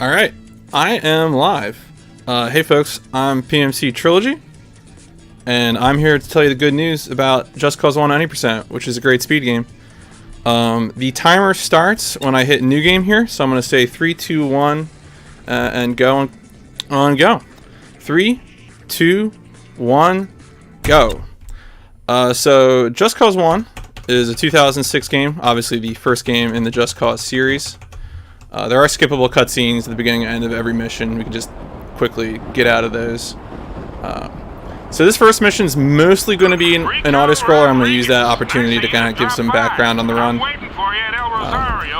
Alright, I am live. Hey folks, I'm PMC Trilogy, and I'm here to tell you the good news about Just Cause 1 90%, which is a great speed game. The timer starts when I hit new game here, so I'm going to say 3, 2, 1, and go on go. 3, 2, 1, go. So Just Cause 1 is a 2006 game, obviously the first game in the Just Cause series. There are skippable cutscenes at the beginning and end of every mission. We can just quickly get out of those. So this first mission is mostly going to be an auto-scroller. I'm going to use that opportunity to kind of give some background on the run.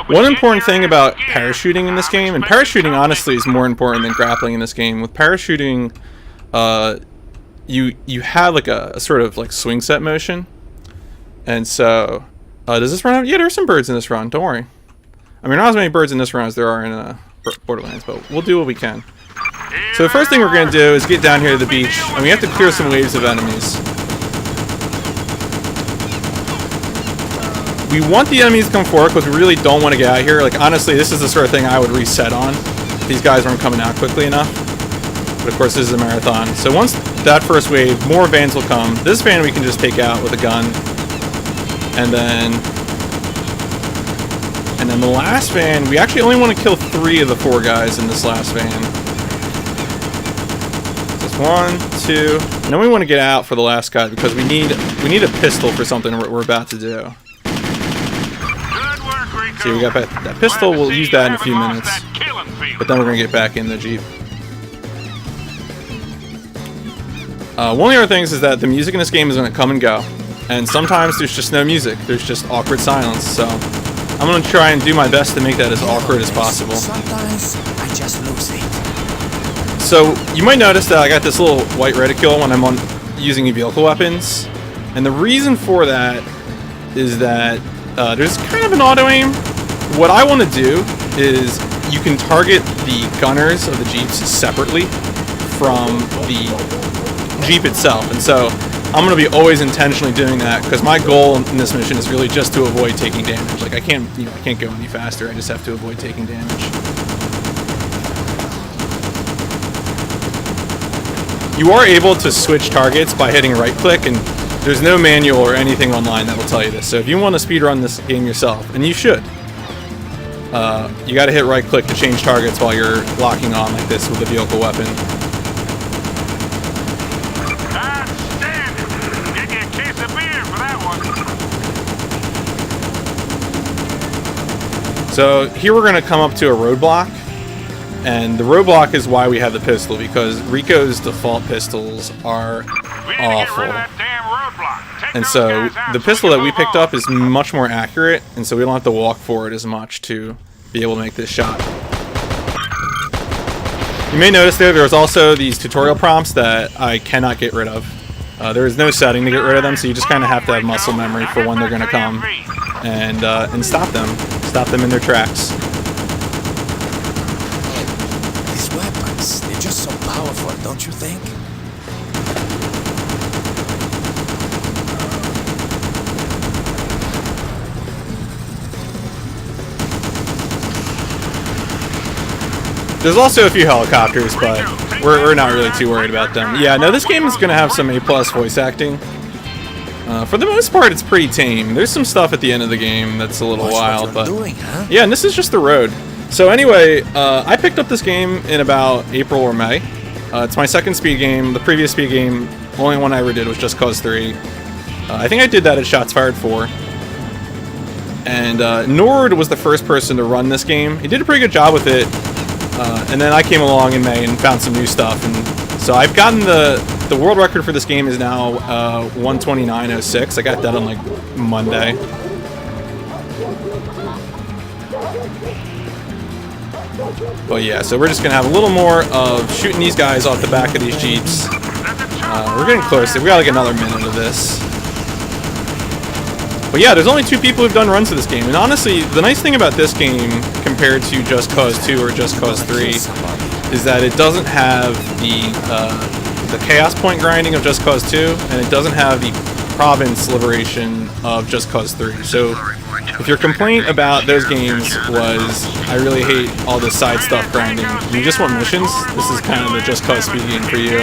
One important thing about parachuting in this game, and parachuting honestly is more important than grappling in this game. With parachuting, you have like a sort of like swing set motion. And so, does this run out? Yeah, there's some birds in this run. Don't worry. I mean, not as many birds in this run as there are in Borderlands, but we'll do what we can. So the first thing we're going to do is get down here to the beach, and we have to clear some waves of enemies. We want the enemies to come forward because we really don't want to get out of here. Like, honestly, this is the sort of thing I would reset on if these guys weren't coming out quickly enough. But of course, this is a marathon. So once that first wave, more vans will come. This van we can just take out with a gun. And then the last van, we actually only want to kill 3 of the 4 guys in this last van. Just 1, 2, and then we want to get out for the last guy because we need a pistol for something we're about to do. See, we got that pistol. We'll use that in a few minutes, but then we're gonna get back in the Jeep. One of the other things is that the music in this game is gonna come and go, and sometimes there's just no music. There's just awkward silence. So I'm going to try and do my best to make that as awkward as possible. Sometimes I just lose it. So you might notice that I got this little white reticule when I'm using vehicle weapons. And the reason for that is that there's kind of an auto aim. What I want to do is you can target the gunners of the Jeeps separately from the Jeep itself. And so I'm going to be always intentionally doing that because my goal in this mission is really just to avoid taking damage. Like I can't go any faster. I just have to avoid taking damage. You are able to switch targets by hitting right click, and there's no manual or anything online that will tell you this. So if you want to speedrun this game yourself, and you should, you got to hit right click to change targets while you're locking on like this with a vehicle weapon. So here we're going to come up to a roadblock, and the roadblock is why we have the pistol, because Rico's default pistols are awful. And so the pistol that we picked up is much more accurate, and so we don't have to walk forward as much to be able to make this shot. You may notice there's also these tutorial prompts that I cannot get rid of. There is no setting to get rid of them, so you just kind of have to have muscle memory for when they're going to come and stop them. Stop them in their tracks. These weapons, they're just so powerful, don't you think? There's also a few helicopters, but we're not really too worried about them. Yeah, no, this game is going to have some A+ voice acting. For the most part, it's pretty tame. There's some stuff at the end of the game that's a little wild, but yeah, and this is just the road. So anyway, I picked up this game in about April or May. It's my second speed game. The previous speed game, only one I ever did was Just Cause 3. I think I did that at Shots Fired 4. And Nord was the first person to run this game. He did a pretty good job with it. And then I came along in May and found some new stuff. And so I've gotten the world record for this game is now 129.06. I got that on like Monday. But yeah, so we're just gonna have a little more of shooting these guys off the back of these Jeeps. We're getting close. We got like another minute of this. But yeah, there's only 2 people who've done runs to this game. And honestly, the nice thing about this game compared to Just Cause 2 or Just Cause 3 is that it doesn't have the chaos point grinding of Just Cause 2, and it doesn't have the province liberation of Just Cause 3. So if your complaint about those games was, I really hate all this side stuff grinding, and you just want missions, this is kind of the Just Cause speed game for you.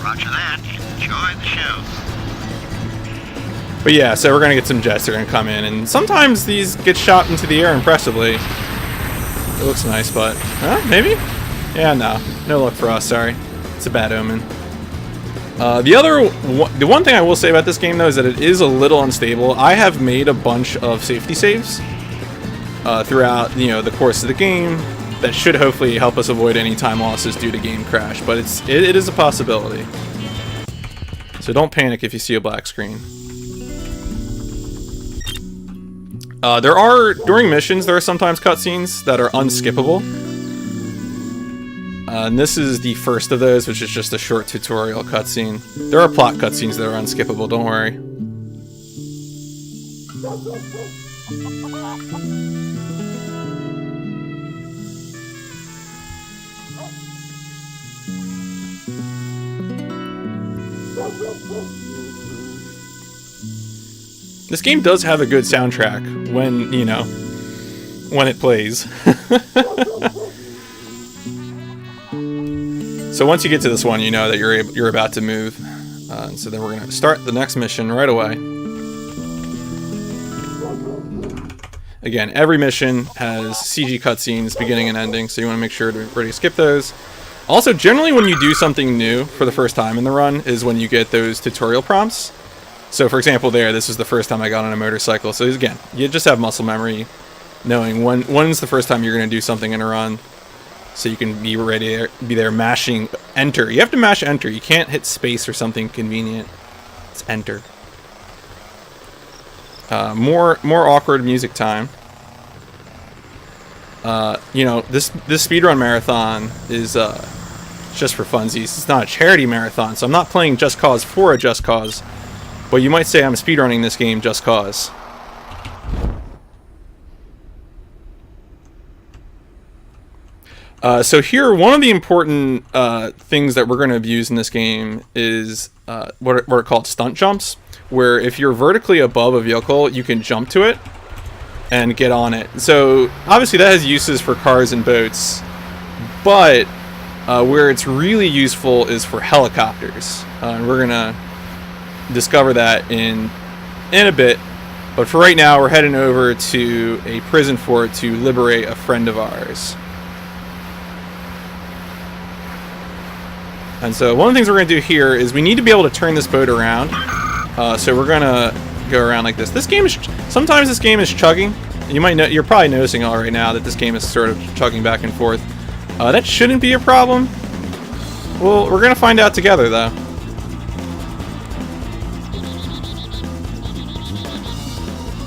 Roger that. Enjoy the show. But yeah, so we're gonna get some jets that are gonna come in, and sometimes these get shot into the air impressively. It looks nice, but maybe? Yeah, no luck for us. Sorry, it's a bad omen. The one thing I will say about this game though is that it is a little unstable. I have made a bunch of safety saves throughout the course of the game that should hopefully help us avoid any time losses due to game crash. But it is a possibility. So don't panic if you see a black screen. During missions, there are sometimes cutscenes that are unskippable. And this is the first of those, which is just a short tutorial cutscene. There are plot cutscenes that are unskippable, don't worry. This game does have a good soundtrack when it plays. So once you get to this one, you know that you're about to move. So then we're gonna start the next mission right away. Again, every mission has CG cutscenes, beginning and ending, so you want to make sure to ready to skip those. Also, generally when you do something new for the first time in the run is when you get those tutorial prompts. So for example this is the first time I got on a motorcycle. So again, you just have muscle memory, knowing when's the first time you're going to do something in a run. So you can be ready to be there mashing enter. You have to mash enter. You can't hit space or something convenient. It's enter. More awkward music time. This speedrun marathon is just for funsies. It's not a charity marathon, so I'm not playing Just Cause for a Just Cause. But you might say I'm speedrunning this game just cause. So here, one of the important things that we're going to abuse in this game is what are called stunt jumps, where if you're vertically above a vehicle, you can jump to it and get on it. So obviously that has uses for cars and boats, but where it's really useful is for helicopters. And we're going to discover that in a bit, but for right now we're heading over to a prison fort to liberate a friend of ours. And so one of the things we're going to do here is we need to be able to turn this boat around. So we're going to go around like this. Sometimes this game is chugging. You're probably noticing all right now that this game is sort of chugging back and forth. That shouldn't be a problem. Well, we're going to find out together though.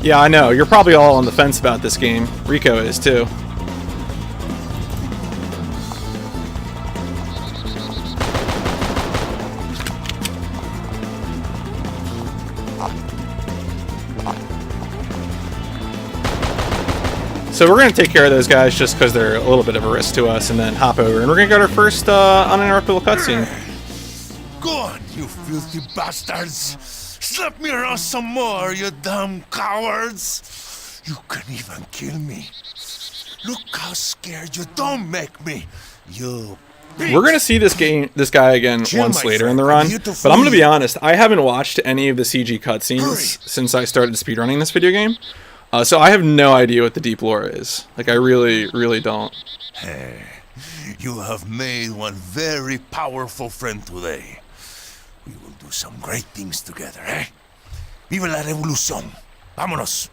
Yeah, I know. You're probably all on the fence about this game. Rico is, too. So we're going to take care of those guys just because they're a little bit of a risk to us, and then hop over. And we're going to get our first uninterruptible cutscene. Go on, you filthy bastards! Slap me around some more, you damn cowards! You can even kill me. Look how scared you don't make me, you bitch. We're gonna see this guy again once later in the run, but I'm gonna be honest, I haven't watched any of the CG cutscenes since I started speedrunning this video game. So I have no idea what the deep lore is. Like, I really, really don't. Hey, you have made one very powerful friend today. We will do some great things together, eh? Viva la revolución. Vámonos.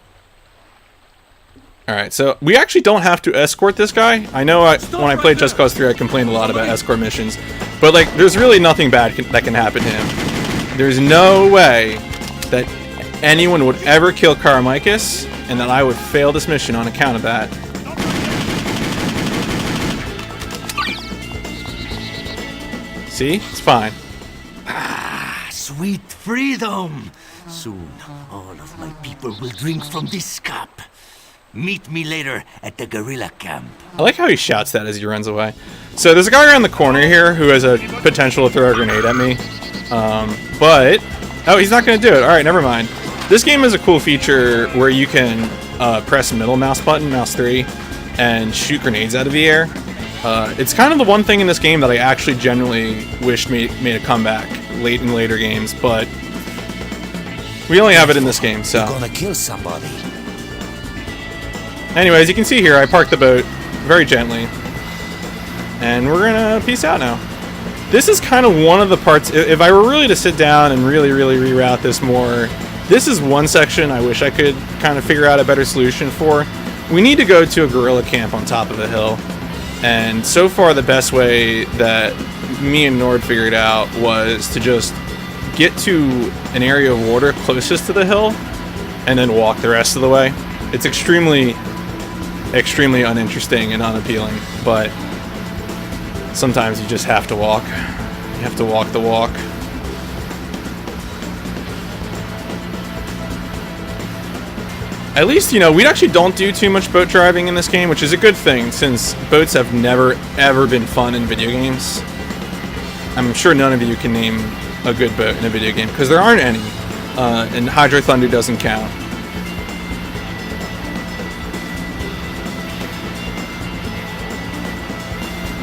Alright, so we actually don't have to escort this guy. I know when I played Just Cause 3, I complained a lot about escort missions. But, like, there's really nothing bad that can happen to him. There's no way that anyone would ever kill Carmicus, and that I would fail this mission on account of that. See? It's fine. Ah, sweet freedom! Soon, all of my people will drink from this cup. Meet me later at the guerrilla camp. I like how he shouts that as he runs away. So there's a guy around the corner here who has a potential to throw a grenade at me. But... Oh, he's not going to do it. Alright, never mind. This game has a cool feature where you can press middle mouse button, mouse 3, and shoot grenades out of the air. It's kind of the one thing in this game that I actually genuinely wished made a comeback late in later games, but we only have it in this game, so... You're gonna kill somebody. Anyways, you can see here, I parked the boat very gently. And we're gonna peace out now. This is kind of one of the parts, if I were really to sit down and really reroute this more, this is one section I wish I could kind of figure out a better solution for. We need to go to a guerrilla camp on top of a hill. And so far the best way that me and Nord figured out was to just get to an area of water closest to the hill and then walk the rest of the way. It's extremely uninteresting and unappealing, but sometimes you just have to walk. You have to walk the walk. At least, you know, we actually don't do too much boat driving in this game, which is a good thing, since boats have never, ever been fun in video games. I'm sure none of you can name a good boat in a video game, because there aren't any, and Hydro Thunder doesn't count.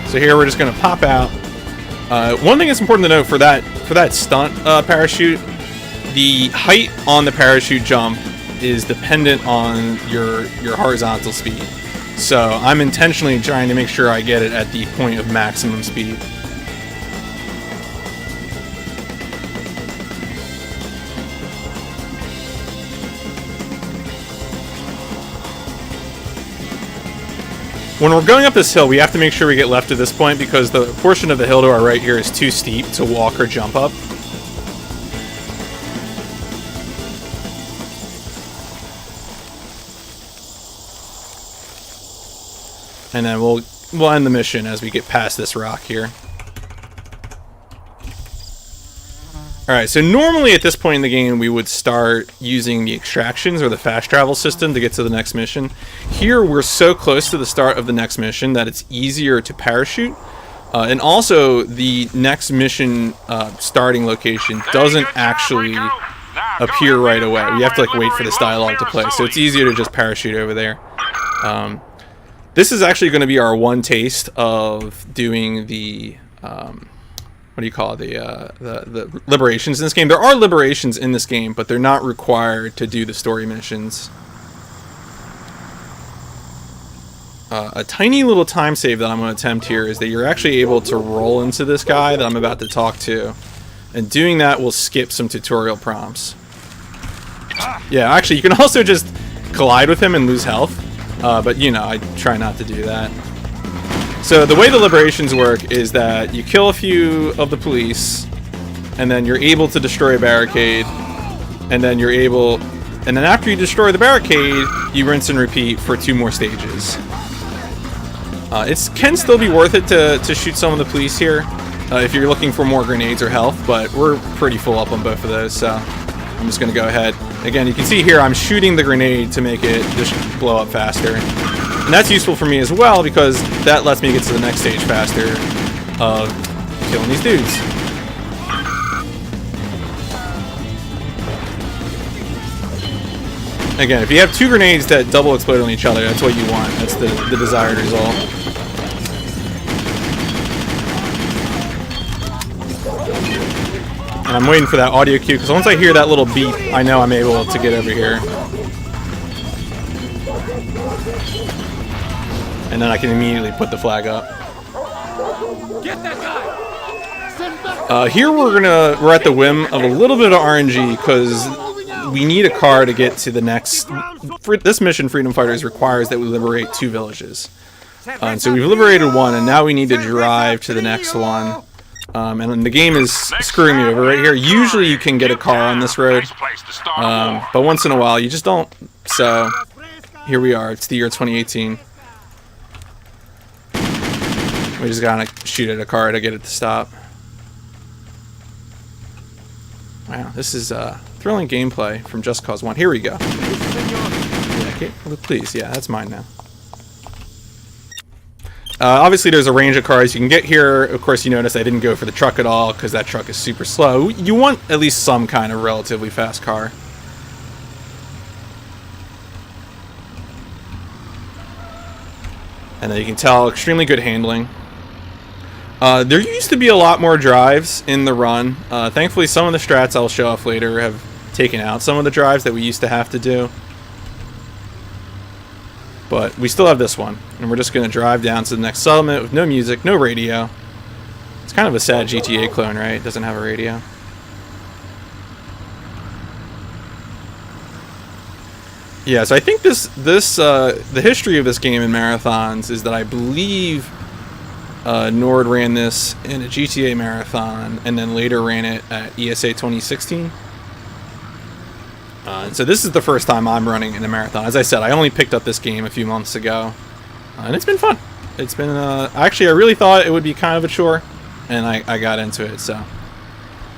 So here we're just going to pop out. One thing that's important to note for that stunt parachute, the height on the parachute jump is dependent on your horizontal speed. So I'm intentionally trying to make sure I get it at the point of maximum speed. When we're going up this hill, we have to make sure we get left at this point because the portion of the hill to our right here is too steep to walk or jump up. And then we'll end the mission as we get past this rock here. Alright, so normally at this point in the game we would start using the extractions or the fast travel system to get to the next mission. Here we're so close to the start of the next mission that it's easier to parachute. And also the next mission starting location doesn't actually appear right away. We have to like wait for this dialogue to play, so it's easier to just parachute over there. This is actually going to be our one taste of doing the what do you call it? The liberations in this game. There are liberations in this game, but they're not required to do the story missions. A tiny little time save that I'm going to attempt here is that you're actually able to roll into this guy that I'm about to talk to, and doing that will skip some tutorial prompts. Yeah, actually, you can also just collide with him and lose health, but you know, I try not to do that. So the way the liberations work is that you kill a few of the police, and then you're able to destroy a barricade, and then after you destroy the barricade, you rinse and repeat for 2 more stages. It can still be worth it to shoot some of the police here if you're looking for more grenades or health, but we're pretty full up on both of those, so I'm just going to go ahead. Again, you can see here I'm shooting the grenade to make it just blow up faster. And that's useful for me as well because that lets me get to the next stage faster of killing these dudes. Again, if you have 2 grenades that double explode on each other, that's what you want. That's the desired result. And I'm waiting for that audio cue because once I hear that little beep, I know I'm able to get over here. And then I can immediately put the flag up. Get that guy! Here we're at the whim of a little bit of RNG because we need a car to get to the next. This mission, Freedom Fighters, requires that we liberate 2 villages. And so we've liberated 1, and now we need to drive to the next one. And the game is screwing me over right here. Usually you can get a car on this road, but once in a while you just don't. So here we are. It's the year 2018. We just gotta shoot at a car to get it to stop. Wow, this is thrilling gameplay from Just Cause 1. Here we go. Yeah, Okay, please, yeah, that's mine now. Obviously, there's a range of cars you can get here. Of course, you notice I didn't go for the truck at all because that truck is super slow. You want at least some kind of relatively fast car. And then you can tell, extremely good handling. There used to be a lot more drives in the run. Thankfully, some of the strats I'll show off later have taken out some of the drives that we used to have to do. But we still have this one, and we're just going to drive down to the next settlement with no music, no radio. It's kind of a sad GTA clone, right? It doesn't have a radio. Yeah, so I think the history of this game in marathons is that I believe Nord ran this in a GTA marathon, and then later ran it at ESA 2016. And so this is the first time I'm running in a marathon. As I said, I only picked up this game a few months ago, and it's been fun. It's been actually, I really thought it would be kind of a chore, and I got into it. So,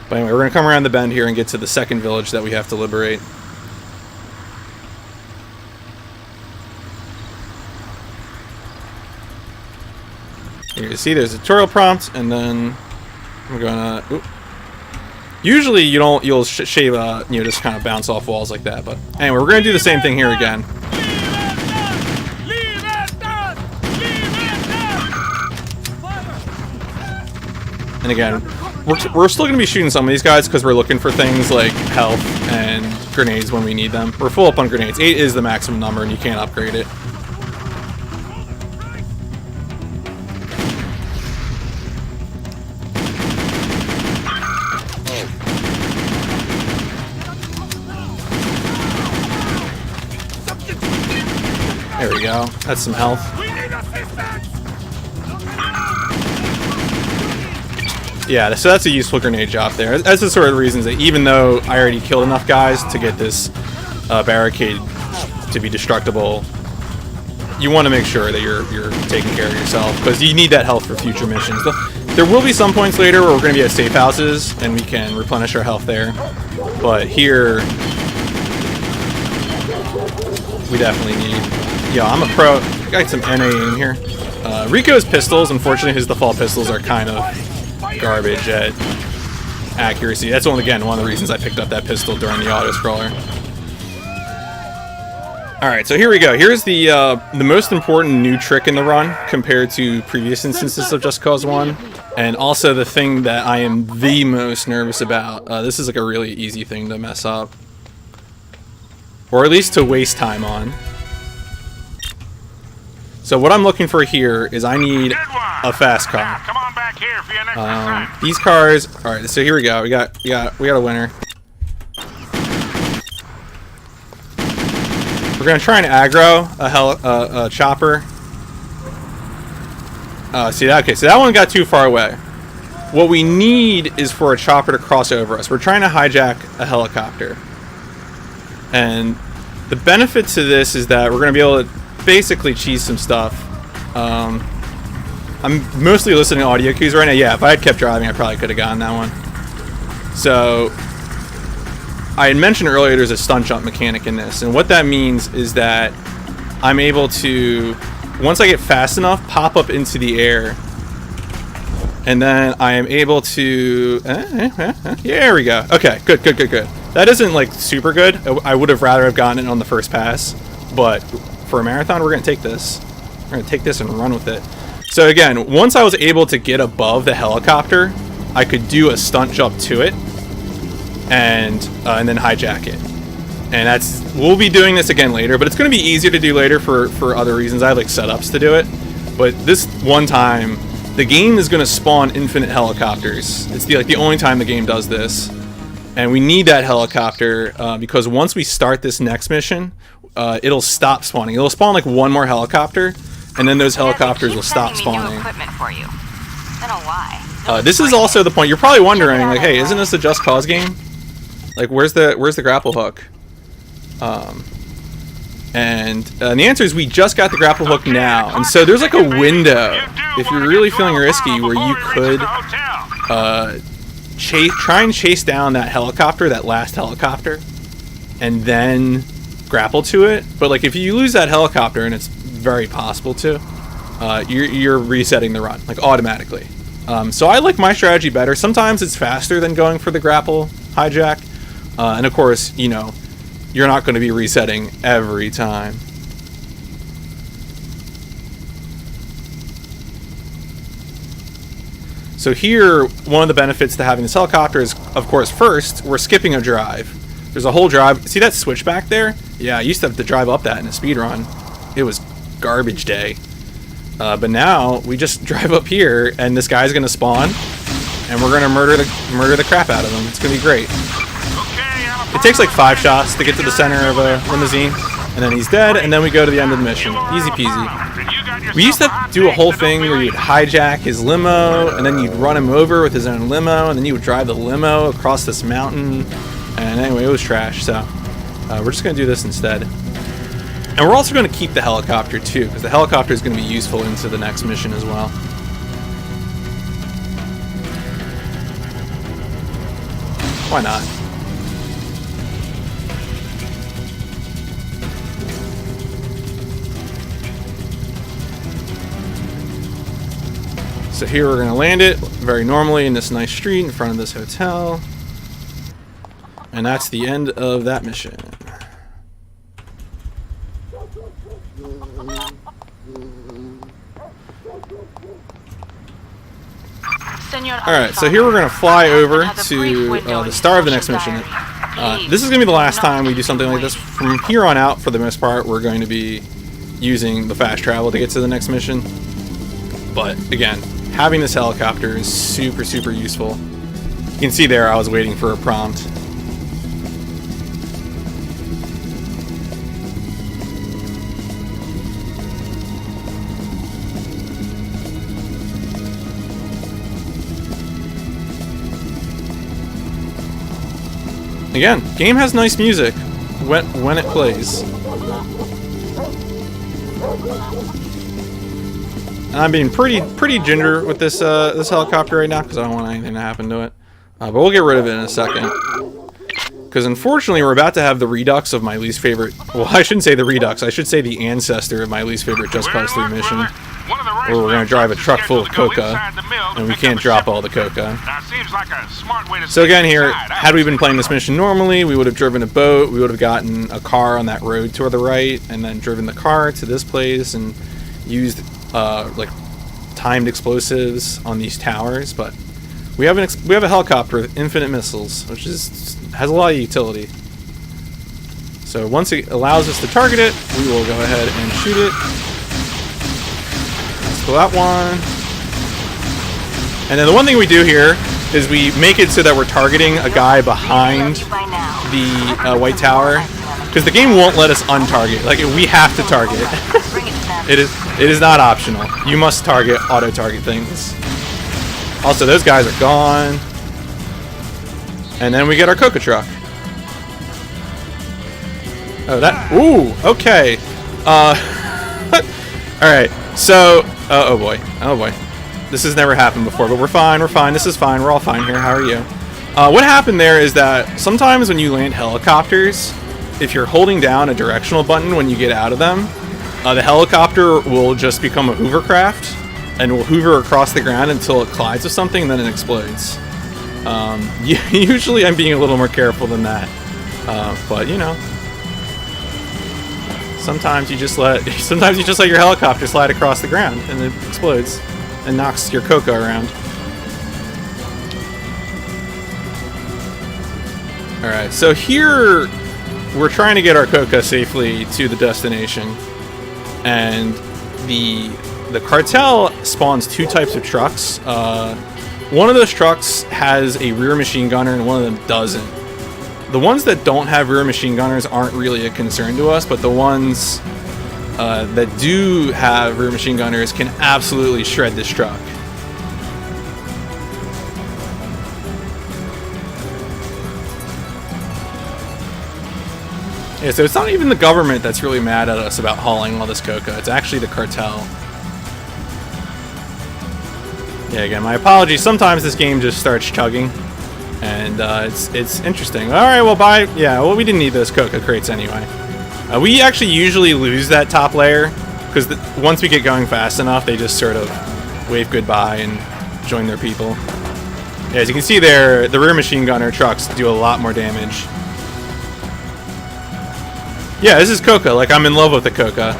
but anyway, we're gonna come around the bend here and get to the second village that we have to liberate. Here you see there's a tutorial prompt, and then we're gonna. Oop. Usually you'll shave just kind of bounce off walls like that, but anyway, we're gonna do the same thing here again. And again, we're still gonna be shooting some of these guys because we're looking for things like health and grenades when we need them. We're full up on grenades. 8 is the maximum number, and you can't upgrade it. There we go. That's some health. Yeah, so that's a useful grenade job there. That's the sort of reasons that even though I already killed enough guys to get this barricade to be destructible, you want to make sure that you're taking care of yourself, because you need that health for future missions. There will be some points later where we're going to be at safe houses and we can replenish our health there, but here we definitely need. Yeah, I'm a pro. I got some NA in here. Rico's pistols, unfortunately, his default pistols are kind of garbage at accuracy. That's one of the reasons I picked up that pistol during the auto-scroller. Alright, so here we go. Here's the most important new trick in the run compared to previous instances of Just Cause 1. And also the thing that I am the most nervous about. This is like a really easy thing to mess up. Or at least to waste time on. So what I'm looking for here is I need a fast car. Come on back here for your next These cars. All right, so here we go. We got a winner. We're gonna try and aggro a chopper. See that? Okay, so that one got too far away. What we need is for a chopper to cross over us. We're trying to hijack a helicopter, and the benefit to this is that we're gonna be able to basically cheese some stuff. I'm mostly listening to audio cues right now. Yeah, if I had kept driving, I probably could have gotten that one. So I had mentioned earlier there's a stunt jump mechanic in this, and what that means is that I'm able to, once I get fast enough, pop up into the air, and then I am able to yeah, there we go. Okay, good. That isn't like super good. I would have rather have gotten it on the first pass, but for a marathon, we're gonna take this. We're gonna take this and run with it. So again, once I was able to get above the helicopter, I could do a stunt jump to it, and then hijack it. And we'll be doing this again later, but it's gonna be easier to do later for other reasons. I have like setups to do it, but this one time, the game is gonna spawn infinite helicopters. It's the only time the game does this, and we need that helicopter because once we start this next mission, it'll stop spawning. It'll spawn like one more helicopter, and then those helicopters will stop spawning. This is also the point. You're probably wondering, like, hey, isn't this a Just Cause game? Like, where's the grapple hook? And the answer is we just got the grapple hook now, and so there's like a window if you're really feeling risky where you could try and chase down that helicopter, that last helicopter, and then grapple to it, but like if you lose that helicopter, and it's very possible to, you're resetting the run like automatically. So I like my strategy better. Sometimes it's faster than going for the grapple hijack, and of course, you know, you're not going to be resetting every time. So here, one of the benefits to having this helicopter is, of course, first, we're skipping a drive. There's a whole drive. See that switch back there? Yeah, I used to have to drive up that in a speedrun. It was garbage day. But now, we just drive up here, and this guy's going to spawn, and we're going to murder the crap out of him. It's going to be great. It takes like 5 shots to get to the center of a limousine, and then he's dead, and then we go to the end of the mission. Easy peasy. We used to do a whole thing where you'd hijack his limo, and then you'd run him over with his own limo, and then you would drive the limo across this mountain. And anyway, it was trash, so we're just going to do this instead. And we're also going to keep the helicopter too, because the helicopter is going to be useful into the next mission as well. Why not? So here we're going to land it very normally in this nice street in front of this hotel. And that's the end of that mission. Alright, so here we're going to fly over to the start of the next mission. This is going to be the last time we do something like this. From here on out, for the most part, we're going to be using the fast travel to get to the next mission. But again, having this helicopter is super, super useful. You can see there I was waiting for a prompt. Again, game has nice music when it plays. And I'm being pretty ginger with this this helicopter right now because I don't want anything to happen to it. But we'll get rid of it in a second. Because unfortunately we're about to have the redux of my least favorite... Well, I shouldn't say the redux. I should say the ancestor of my least favorite Just Cause 3 mission. Where we're going to drive a truck full of coca, and we can't drop all the coca. So again here, had we been playing this mission normally, we would have driven a boat, we would have gotten a car on that road to the right, and then driven the car to this place, and used like timed explosives on these towers. But we have a helicopter with infinite missiles, which has a lot of utility. So once it allows us to target it, we will go ahead and shoot it. So that one. And then the one thing we do here is we make it so that we're targeting a guy behind the White Tower, because the game won't let us untarget. Like, we have to target. It is not optional. You must target, auto-target things. Also, those guys are gone. And then we get our coca truck. Oh, that... Ooh, okay. Alright, so... oh boy. Oh boy. This has never happened before, but we're fine, we're fine. This is fine, we're all fine here. How are you? What happened there is that sometimes when you land helicopters, if you're holding down a directional button when you get out of them, the helicopter will just become a hovercraft and will hover across the ground until it collides with something and then it explodes. Usually I'm being a little more careful than that, but you know. Sometimes you just let your helicopter slide across the ground and it explodes and knocks your coca around. Alright, so here we're trying to get our coca safely to the destination. And the cartel spawns 2 types of trucks. One of those trucks has a rear machine gunner and one of them doesn't. The ones that don't have rear machine gunners aren't really a concern to us, but the ones that do have rear machine gunners can absolutely shred this truck. Yeah, so it's not even the government that's really mad at us about hauling all this coca. It's actually the cartel. Yeah, again, my apologies. Sometimes this game just starts chugging. And it's interesting. All right, well, we didn't need those coca crates anyway. We actually usually lose that top layer because once we get going fast enough, they just sort of wave goodbye and join their people. Yeah, as you can see there, the rear machine gunner trucks do a lot more damage. Yeah, this is Coca. Like, I'm in love with the Coca.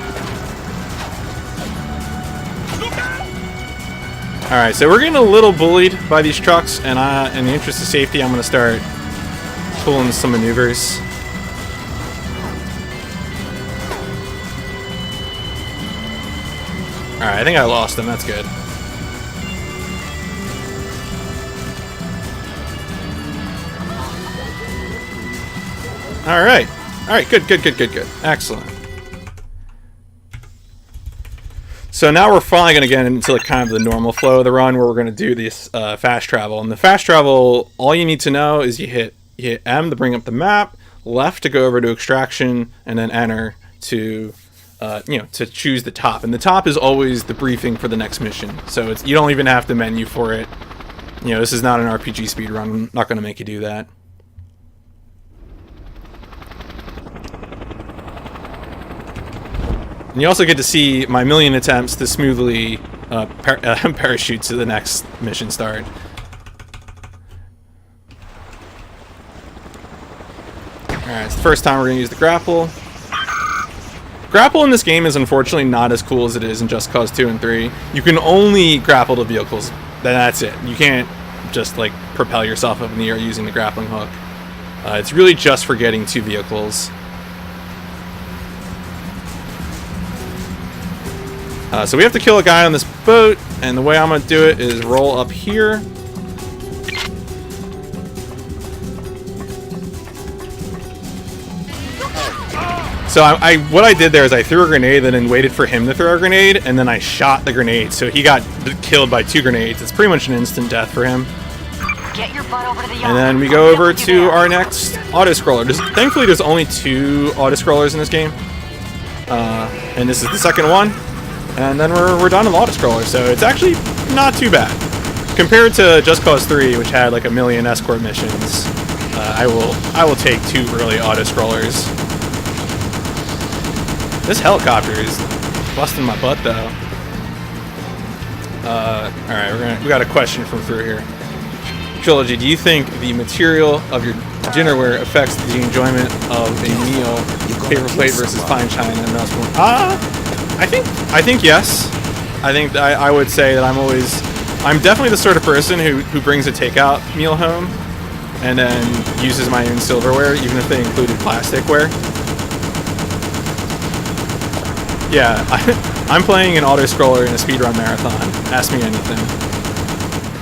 Alright, so we're getting a little bullied by these trucks, and in the interest of safety, I'm going to start pulling some maneuvers. Alright, I think I lost him. That's good. Alright. Alright, good. Excellent. So now we're finally going to get into like kind of the normal flow of the run where we're going to do this fast travel. And the fast travel, all you need to know is you hit M to bring up the map, left to go over to extraction, and then enter to to choose the top. And the top is always the briefing for the next mission. So you don't even have to menu for it. This is not an RPG speedrun. I'm not going to make you do that. And you also get to see my million attempts to smoothly parachute to the next mission start. Alright, it's the first time we're going to use the grapple. Grapple in this game is unfortunately not as cool as it is in Just Cause 2 and 3. You can only grapple to vehicles, that's it. You can't just like propel yourself up in the air using the grappling hook. It's really just for getting to vehicles. So we have to kill a guy on this boat, and the way I'm going to do it is roll up here. So what I did there is I threw a grenade and then waited for him to throw a grenade, and then I shot the grenade, so he got killed by 2 grenades. It's pretty much an instant death for him. Get your butt over to the yard. And then we go over to our next auto-scroller. Thankfully, there's only 2 auto-scrollers in this game. And this is the second one. And then we're done with auto-scroller, so it's actually not too bad. Compared to Just Cause 3, which had like a million escort missions, I will take 2 early auto-scrollers. This helicopter is busting my butt, though. Alright, we got a question from through here. Trilogy, do you think the material of your dinnerware affects the enjoyment of a meal, paper plate versus fine china and mouse spoon? I think yes. I would say that I'm definitely the sort of person who brings a takeout meal home and then uses my own silverware, even if they included plasticware. Yeah, I'm playing an auto-scroller in a speedrun marathon. Ask me anything.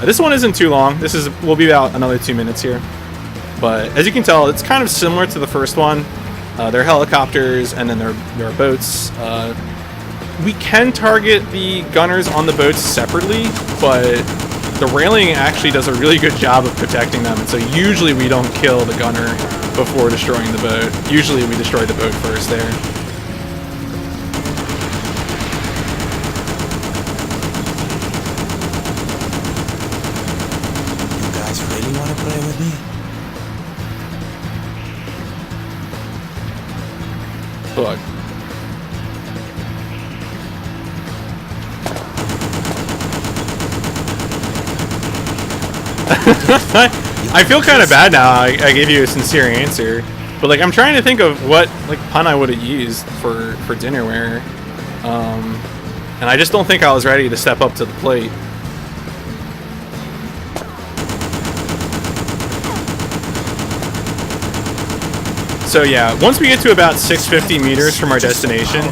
This one isn't too long. Will be about another 2 minutes here. But as you can tell, it's kind of similar to the first one. There are helicopters and then there are boats. We can target the gunners on the boats separately, but the railing actually does a really good job of protecting them. And so usually we don't kill the gunner before destroying the boat. Usually we destroy the boat first there. Really want to play with me? Look. I feel kind of bad now. I gave you a sincere answer, but like I'm trying to think of what like pun I would have used for dinnerware, and I just don't think I was ready to step up to the plate. So yeah, once we get to about 650 meters from our destination,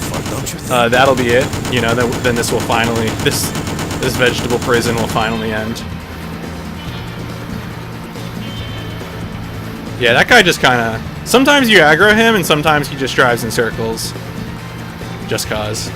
that'll be it. Then this will finally this vegetable prison will finally end. Yeah, that guy just kind of... Sometimes you aggro him, and sometimes he just drives in circles. Just cause.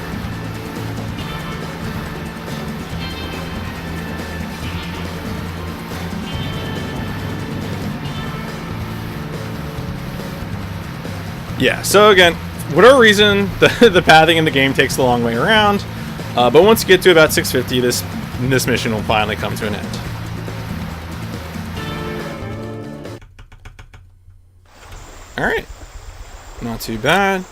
Yeah, so again, whatever reason, the pathing in the game takes the long way around. But once you get to about 650, this mission will finally come to an end. Alright. Not too bad.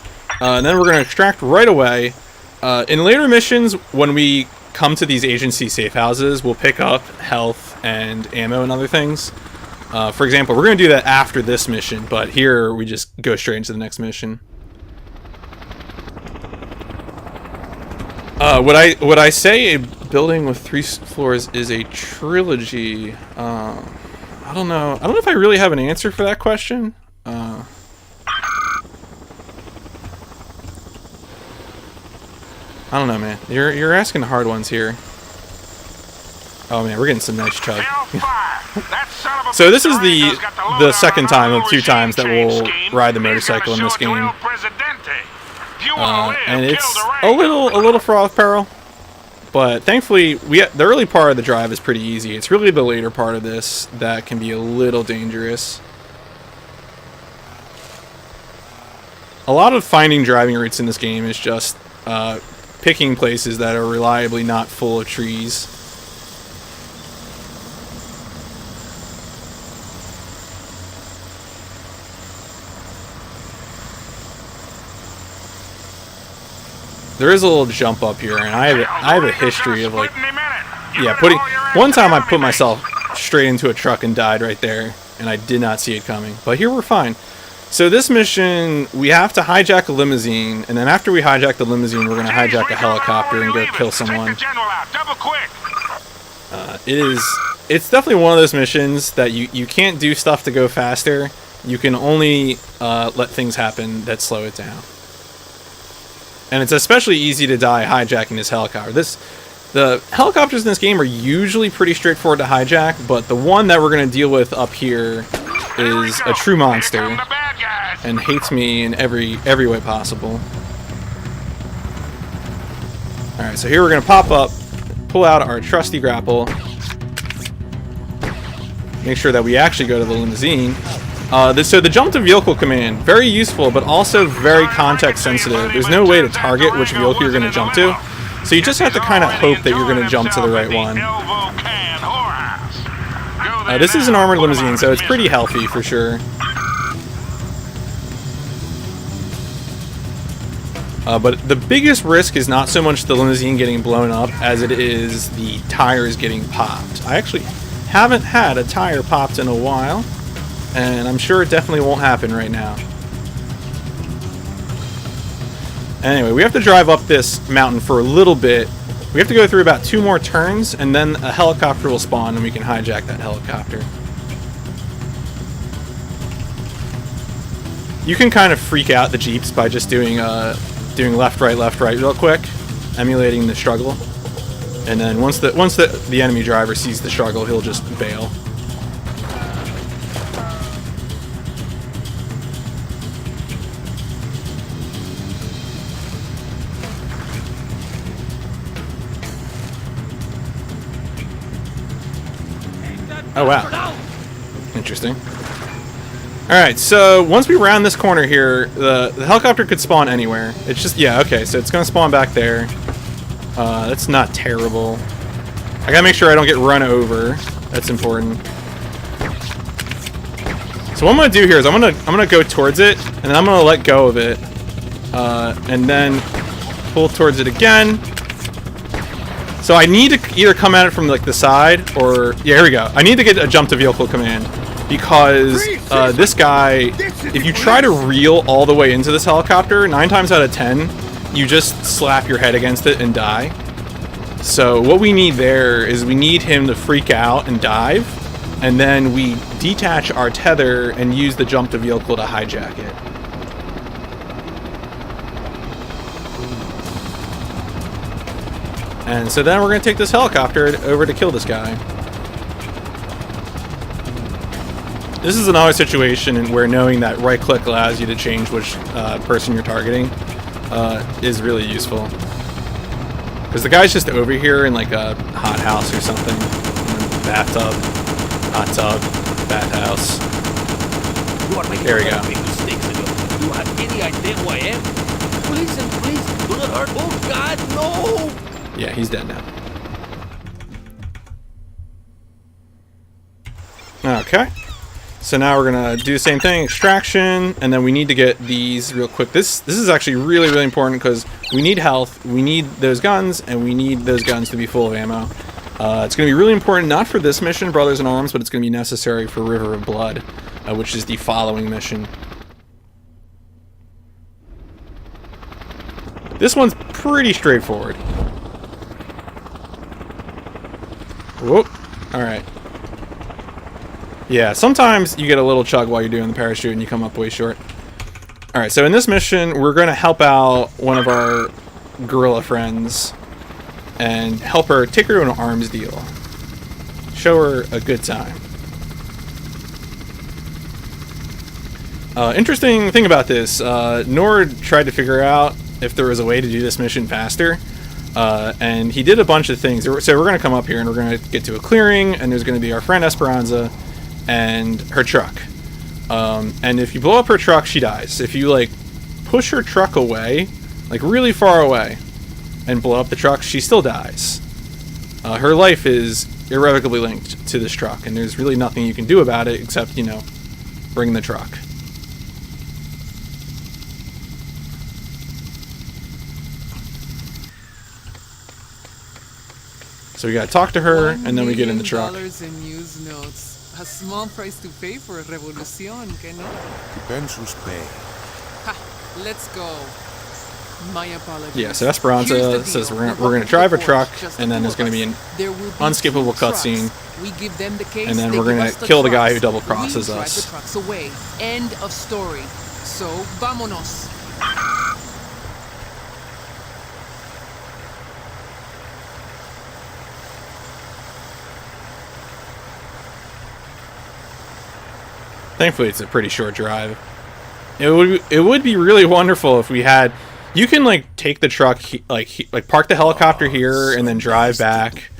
And then we're going to extract right away. In later missions, when we come to these agency safe houses, we'll pick up health and ammo and other things. For example, we're going to do that after this mission, but here we just go straight into the next mission. Would I say a building with 3 floors is a trilogy? I don't know. I don't know if I really have an answer for that question. I don't know, man. You're asking the hard ones here. Oh man, we're getting some nice chug. So this is the second time of 2 times that we'll ride the motorcycle in this game, and it's a little fraught with peril. But thankfully, the early part of the drive is pretty easy. It's really the later part of this that can be a little dangerous. A lot of finding driving routes in this game is just picking places that are reliably not full of trees. There is a little jump up here, and I have a history of, like, yeah, one time I put myself straight into a truck and died right there, and I did not see it coming. But here we're fine. So this mission, we have to hijack a limousine, and then after we hijack the limousine, we're going to hijack a helicopter and go kill someone. It's definitely one of those missions that you can't do stuff to go faster. You can only let things happen that slow it down. And it's especially easy to die hijacking this helicopter. The helicopters in this game are usually pretty straightforward to hijack, but the one that we're going to deal with up here is a true monster and hates me in every way possible. Alright, so here we're going to pop up, pull out our trusty grapple, make sure that we actually go to the limousine. So the jump to vehicle command, very useful, but also very context sensitive. There's no way to target which vehicle you're going to jump to, so you just have to kind of hope that you're going to jump to the right one. This is an armored limousine, so it's pretty healthy for sure. But the biggest risk is not so much the limousine getting blown up as it is the tires getting popped. I actually haven't had a tire popped in a while, and I'm sure it definitely won't happen right now. Anyway, we have to drive up this mountain for a little bit. We have to go through about 2 more turns, and then a helicopter will spawn, and we can hijack that helicopter. You can kind of freak out the Jeeps by just doing left, right real quick, emulating the struggle. And then once the enemy driver sees the struggle, he'll just bail. Oh wow. Interesting. Alright, so once we round this corner here, the helicopter could spawn anywhere. It's just, yeah, okay, so it's going to spawn back there. That's not terrible. I gotta make sure I don't get run over. That's important. So what I'm going to do here is I'm gonna go towards it, and then I'm going to let go of it. And then pull towards it again. So I need to either come at it from like the side, or yeah, here we go. I need to get a jump to vehicle command, because this guy, if you try to reel all the way into this helicopter, 9 times out of 10, you just slap your head against it and die. So what we need there is we need him to freak out and dive, and then we detach our tether and use the jump to vehicle to hijack it. And so then we're going to take this helicopter over to kill this guy. This is another situation where knowing that right click allows you to change which person you're targeting is really useful. Because the guy's just over here in like a hot house or something. Bathtub, hot tub, bathhouse. There we go. You have any idea who I am? Please and please, do not hurt. Oh God, no! Yeah, he's dead now. Okay. So now we're gonna do the same thing, extraction, and then we need to get these real quick. This is actually really, really important because we need health, we need those guns, and we need those guns to be full of ammo. It's gonna be really important, not for this mission, Brothers in Arms, but it's gonna be necessary for River of Blood, which is the following mission. This one's pretty straightforward. Whoop. Alright. Yeah, sometimes you get a little chug while you're doing the parachute and you come up way short. Alright, so in this mission, we're going to help out one of our gorilla friends and help her, take her to an arms deal. Show her a good time. Interesting thing about this, Nord tried to figure out if there was a way to do this mission faster. And he did a bunch of things. So we're going to come up here and we're going to get to a clearing, and there's going to be our friend Esperanza and her truck. And if you blow up her truck, she dies. If you like push her truck away, like really far away, and blow up the truck, she still dies. Her life is irrevocably linked to this truck, and there's really nothing you can do about it except, you know, bring the truck. So we gotta talk to her, and then we get in the truck. $1 million in news notes. A small price to pay for a revolution, que no? Depends who's paying. Ha! Let's go. My apologies. Yeah, so Esperanza says we're gonna drive a truck, and then there's gonna be an unskippable cutscene, and then we're gonna kill the guy who double crosses us. The trucks away. End of story. So, vámonos. Thankfully, it's a pretty short drive. It would be really wonderful if we had. You can like take the truck, like park the helicopter here, and then drive back,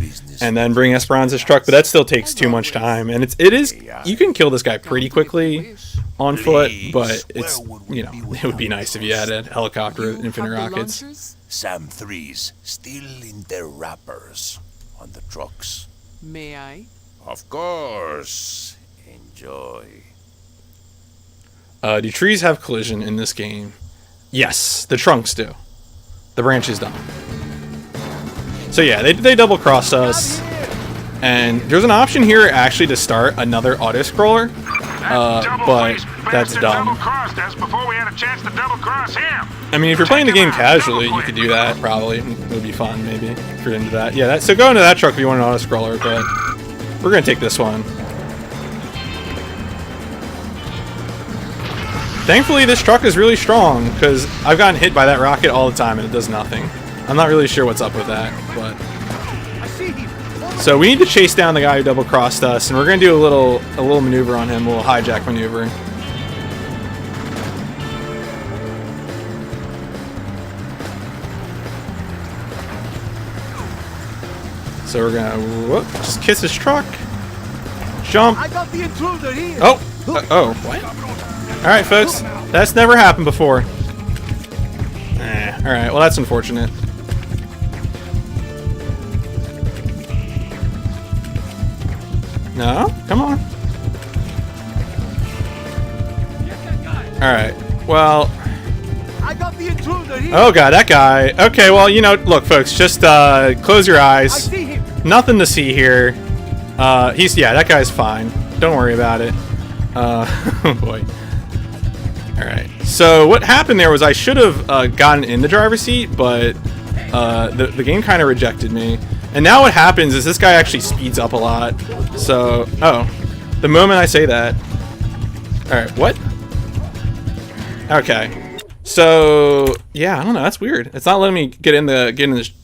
and then bring Esperanza's truck. But that still takes too much time, and it is. You can kill this guy pretty quickly on foot, but it's, you know, it would be nice if you had a helicopter with infinite rockets. Sam 3s still in their wrappers on the trucks. May I? Of course. Enjoy. Do trees have collision in this game? Yes, the trunks do. The branches don't. So yeah, they double crossed us. And there's an option here actually to start another auto-scroller. But that's dumb. Before we had a chance to double cross him. I mean, if you're playing the game casually, you could do that, probably. It would be fun, maybe, if you're into that. Yeah, so go into that truck if you want an auto-scroller, but we're going to take this one. Thankfully, this truck is really strong, because I've gotten hit by that rocket all the time and it does nothing. I'm not really sure what's up with that, but... So we need to chase down the guy who double-crossed us, and we're going to do a little maneuver on him, a little hijack maneuver. So we're going to just kiss his truck, jump. I got the intruder here. Oh, what? Alright, folks, that's never happened before. Alright, well, that's unfortunate. No? Come on. Alright, well... I got the intruder here. Oh god, that guy. Okay, well, you know, look, folks, just close your eyes. I see him. Nothing to see here. Yeah, that guy's fine. Don't worry about it. Oh boy. Alright, so what happened there was I should have gotten in the driver's seat, but the game kind of rejected me. And now what happens is this guy actually speeds up a lot. So, the moment I say that... Alright, what? Okay. So, yeah, I don't know, that's weird. It's not letting me get in the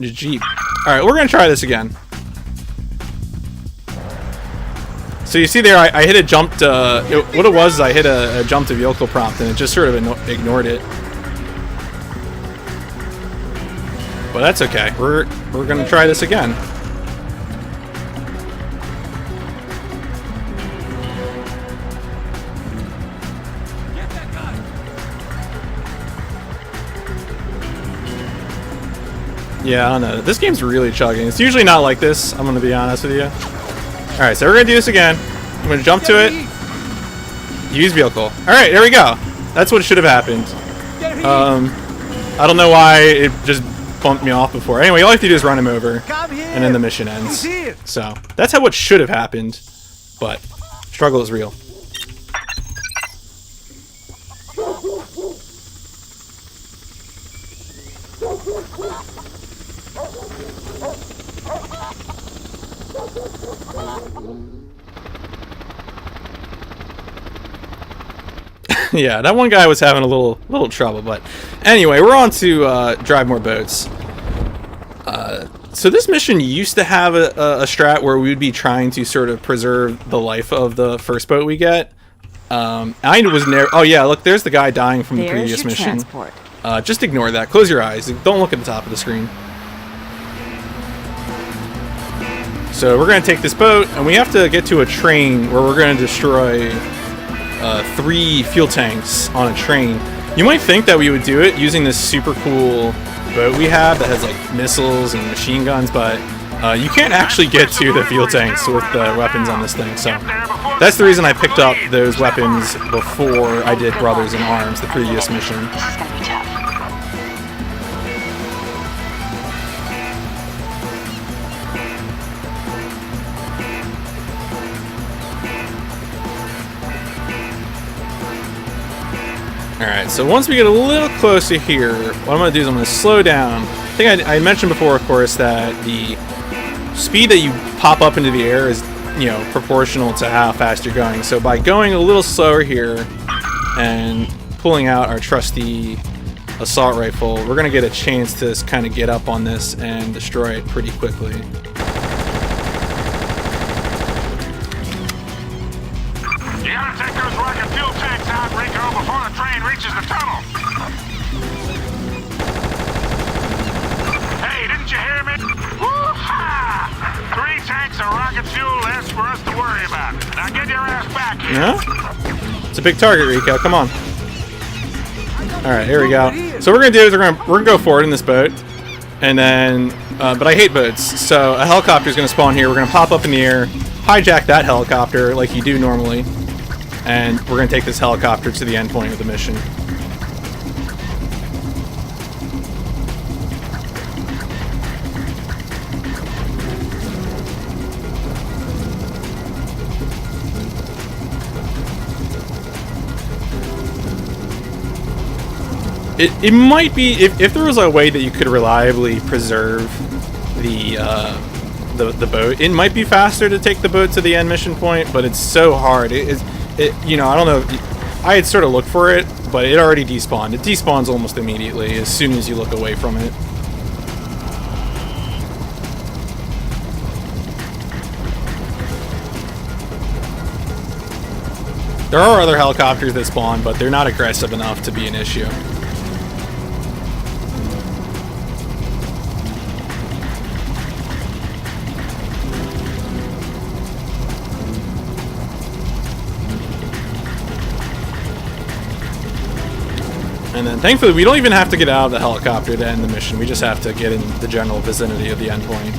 Jeep. Alright, we're gonna try this again. So you see there, I hit a jump to... what it was is I hit a jump to vehicle prompt, and it just sort of ignored it. But that's okay. We're gonna try this again. Yeah, I don't know. This game's really chugging. It's usually not like this, I'm gonna be honest with you. Alright, so we're gonna do this again. I'm gonna jump to it. Use vehicle. All right, there we go. That's what should have happened. I don't know why it just bumped me off before. Anyway, all you have to do is run him over, and then the mission ends. So that's how what should have happened, but struggle is real. Yeah, that one guy was having a little trouble, but anyway, we're on to drive more boats. So this mission used to have a strat where we would be trying to sort of preserve the life of the first boat we get. I was never. Oh yeah, look, there's the guy dying from the previous mission. Just ignore that. Close your eyes. Don't look at the top of the screen. So we're gonna take this boat, and we have to get to a train where we're gonna destroy 3 fuel tanks on a train. You might think that we would do it using this super cool boat we have that has like missiles and machine guns, but you can't actually get to the fuel tanks with the weapons on this thing. So that's the reason I picked up those weapons before I did Brothers in Arms, the previous mission. This is gonna be tough. Alright, so once we get a little closer here, what I'm going to do is I'm going to slow down. I think I mentioned before, of course, that the speed that you pop up into the air is, you know, proportional to how fast you're going. So by going a little slower here and pulling out our trusty assault rifle, we're going to get a chance to kind of get up on this and destroy it pretty quickly. You gotta take those rocket fuel tanks out, Rico, before the train reaches the tunnel. Hey, didn't you hear me? Woo-ha! 3 tanks of rocket fuel less for us to worry about. Now get your ass back here. Yeah? It's a big target, Rico. Come on. Alright, here we go. So what we're gonna do is we're gonna go forward in this boat, and then but I hate boats, so a helicopter is gonna spawn here. We're gonna pop up in the air, hijack that helicopter like you do normally, and we're gonna take this helicopter to the end point of the mission. It might be, if there was a way that you could reliably preserve the boat, it might be faster to take the boat to the end mission point, but it's so hard. You know, I don't know, I had sort of looked for it, but it already despawned. It despawns almost immediately as soon as you look away from it. There are other helicopters that spawn, but they're not aggressive enough to be an issue. And then thankfully we don't even have to get out of the helicopter to end the mission. We just have to get in the general vicinity of the endpoint.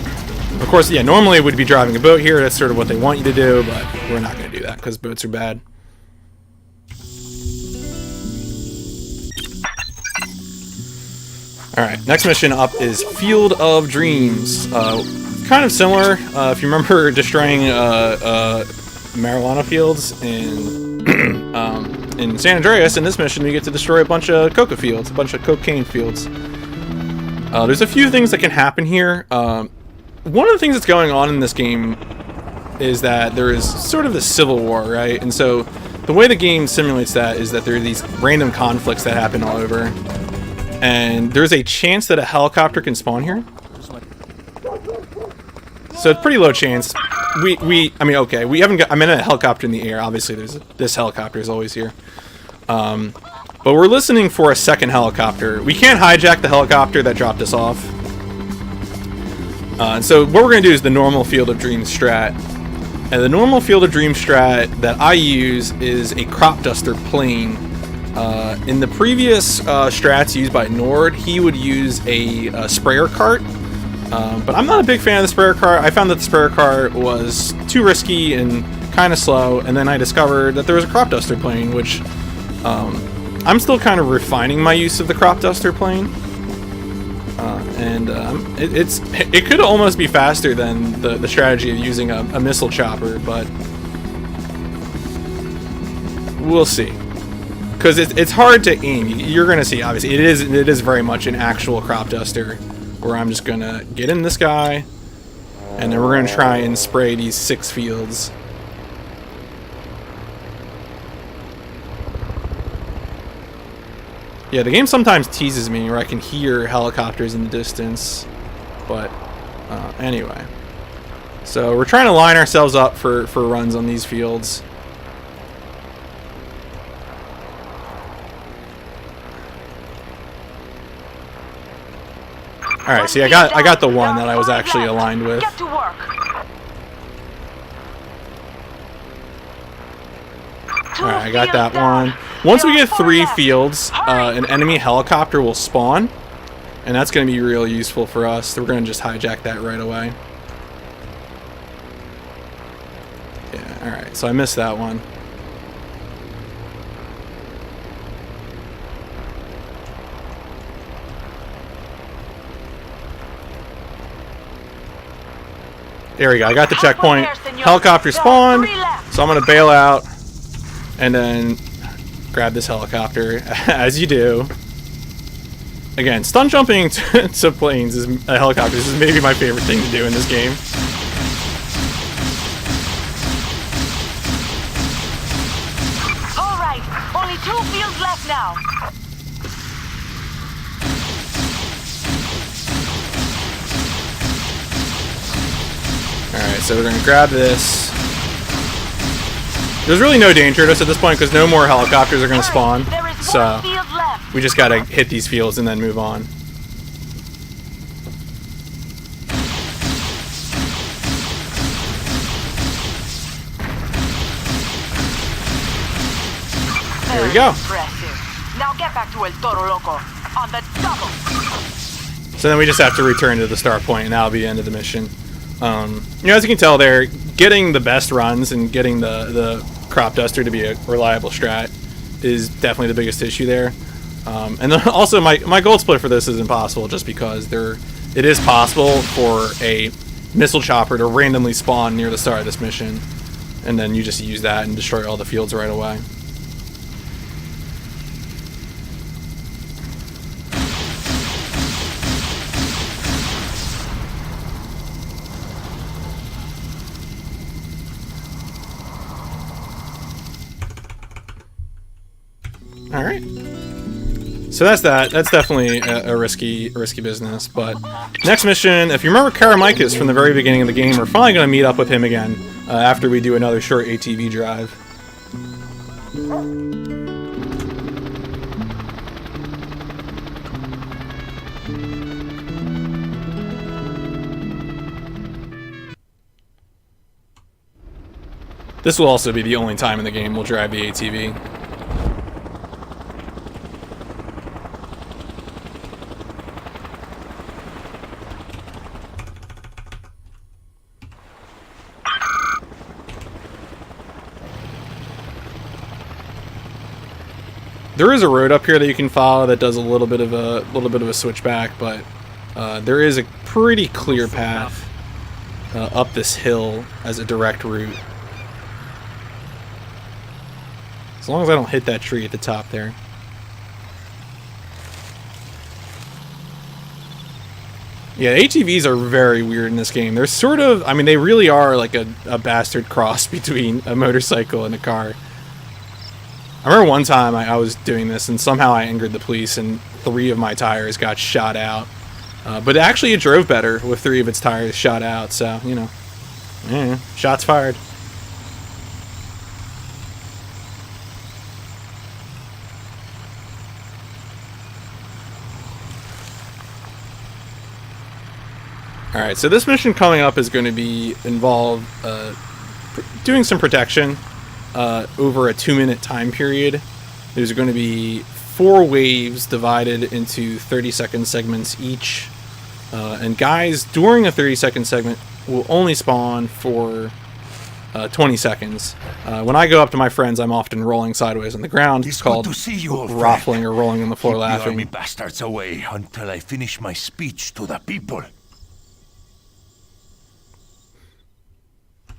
Of course, yeah, normally it would be driving a boat here. That's sort of what they want you to do, but we're not going to do that because boats are bad. Alright, next mission up is Field of Dreams. Kind of similar. If you remember destroying marijuana fields in San Andreas, in this mission we get to destroy a bunch of coca fields, a bunch of cocaine fields. There's a few things that can happen here. One of the things that's going on in this game is that there is sort of the civil war, right? And so the way the game simulates that is that there are these random conflicts that happen all over, and there's a chance that a helicopter can spawn here. So it's pretty low chance. I mean, okay, we haven't got, I'm in a helicopter in the air. Obviously, this helicopter is always here. But we're listening for a second helicopter. We can't hijack the helicopter that dropped us off. And so what we're going to do is the normal Field of Dreams strat. And the normal Field of Dreams strat that I use is a crop duster plane. In the previous strats used by Nord, he would use a sprayer cart. But I'm not a big fan of the sprayer car. I found that the sprayer car was too risky and kind of slow, and then I discovered that there was a crop duster plane, which I'm still kind of refining my use of the crop duster plane. It could almost be faster than the strategy of using a missile chopper, but we'll see. Because it's hard to aim. You're gonna see, obviously, it is very much an actual crop duster, where I'm just gonna get in this guy, and then we're gonna try and spray these 6 fields. Yeah, the game sometimes teases me where I can hear helicopters in the distance, but anyway. So we're trying to line ourselves up for runs on these fields. All right, see, I got the one that I was actually aligned with. Get to work. All right, I got that one. Once we get 3 fields, an enemy helicopter will spawn, and that's going to be real useful for us. So we're going to just hijack that right away. Yeah, all right. So I missed that one. There we go. I got the checkpoint. Helicopter spawned, so I'm going to bail out and then grab this helicopter, as you do. Again, stunt jumping to planes, helicopters, is maybe my favorite thing to do in this game. All right, only 2 fields left now. Alright, so we're going to grab this. There's really no danger to us at this point because no more helicopters are going to spawn. So we just got to hit these fields and then move on. There we go. Impressive. Now get back to El Toro Loco on the double. So then we just have to return to the start point, and that'll be the end of the mission. You know, as you can tell there, getting the best runs and getting the crop duster to be a reliable strat is definitely the biggest issue there. And then also my gold split for this is impossible just because it is possible for a missile chopper to randomly spawn near the start of this mission, and then you just use that and destroy all the fields right away. All right. So that's that. That's definitely a risky business. But next mission, if you remember Karamakis from the very beginning of the game, we're finally going to meet up with him again after we do another short ATV drive. This will also be the only time in the game we'll drive the ATV. There is a road up here that you can follow that does a little bit of a switchback, but there is a pretty clear path up this hill as a direct route. As long as I don't hit that tree at the top there. Yeah, ATVs are very weird in this game. They're sort of, I mean, they really are like a bastard cross between a motorcycle and a car. I remember one time I was doing this and somehow I angered the police and 3 of my tires got shot out. But actually it drove better with 3 of its tires shot out, so, you know, yeah, shots fired. Alright, so this mission coming up is going to involve doing some protection over a 2-minute time period. There's going to be 4 waves divided into 30-second segments each. And guys during a 30-second segment will only spawn for 20 seconds. When I go up to my friends, I'm often rolling sideways on the ground. It's called good to see you, old ruffling or rolling on the floor Keep the army laughing. bastards away until I finish my speech to the people.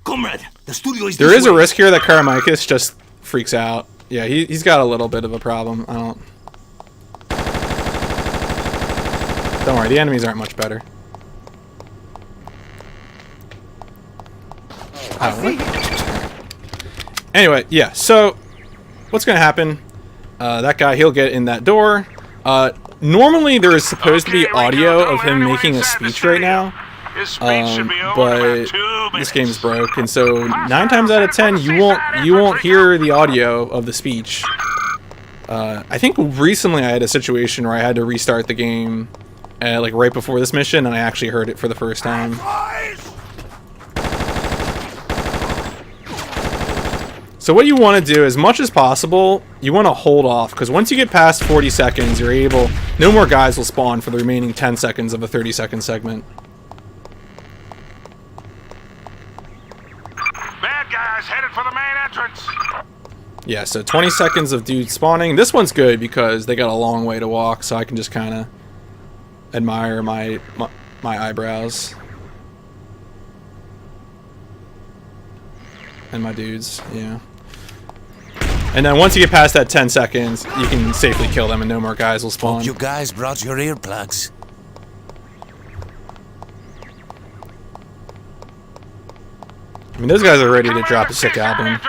Comrade, the studio is There is a risk here that Karamikis just freaks out. Yeah, he's got a little bit of a problem. Don't worry, the enemies aren't much better. Anyway, yeah, so what's going to happen? That guy, he'll get in that door. Normally there is supposed to be audio of him making a speech right now. But this game's broke, and so 9 times out of 10 you won't hear the audio of the speech. I think recently I had a situation where I had to restart the game like right before this mission, and I actually heard it for the first time. So what you want to do, as much as possible, you want to hold off, because once you get past 40 seconds, no more guys will spawn for the remaining 10 seconds of a 30-second segment. Guys headed for the main entrance. Yeah, so 20 seconds of dudes spawning. This one's good because they got a long way to walk, so I can just kind of admire my eyebrows and my dudes. Yeah. And then once you get past that 10 seconds, you can safely kill them and no more guys will spawn. You guys brought your earplugs. I mean, those guys are ready to drop a sick album.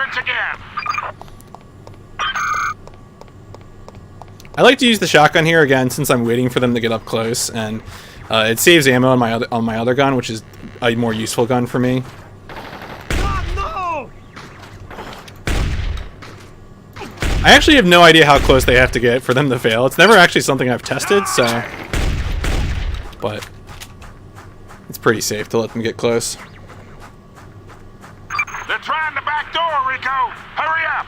I like to use the shotgun here again since I'm waiting for them to get up close, and it saves ammo on my other gun, which is a more useful gun for me. I actually have no idea how close they have to get for them to fail. It's never actually something I've tested, so... But it's pretty safe to let them get close. They're trying the back door, Rico! Hurry up!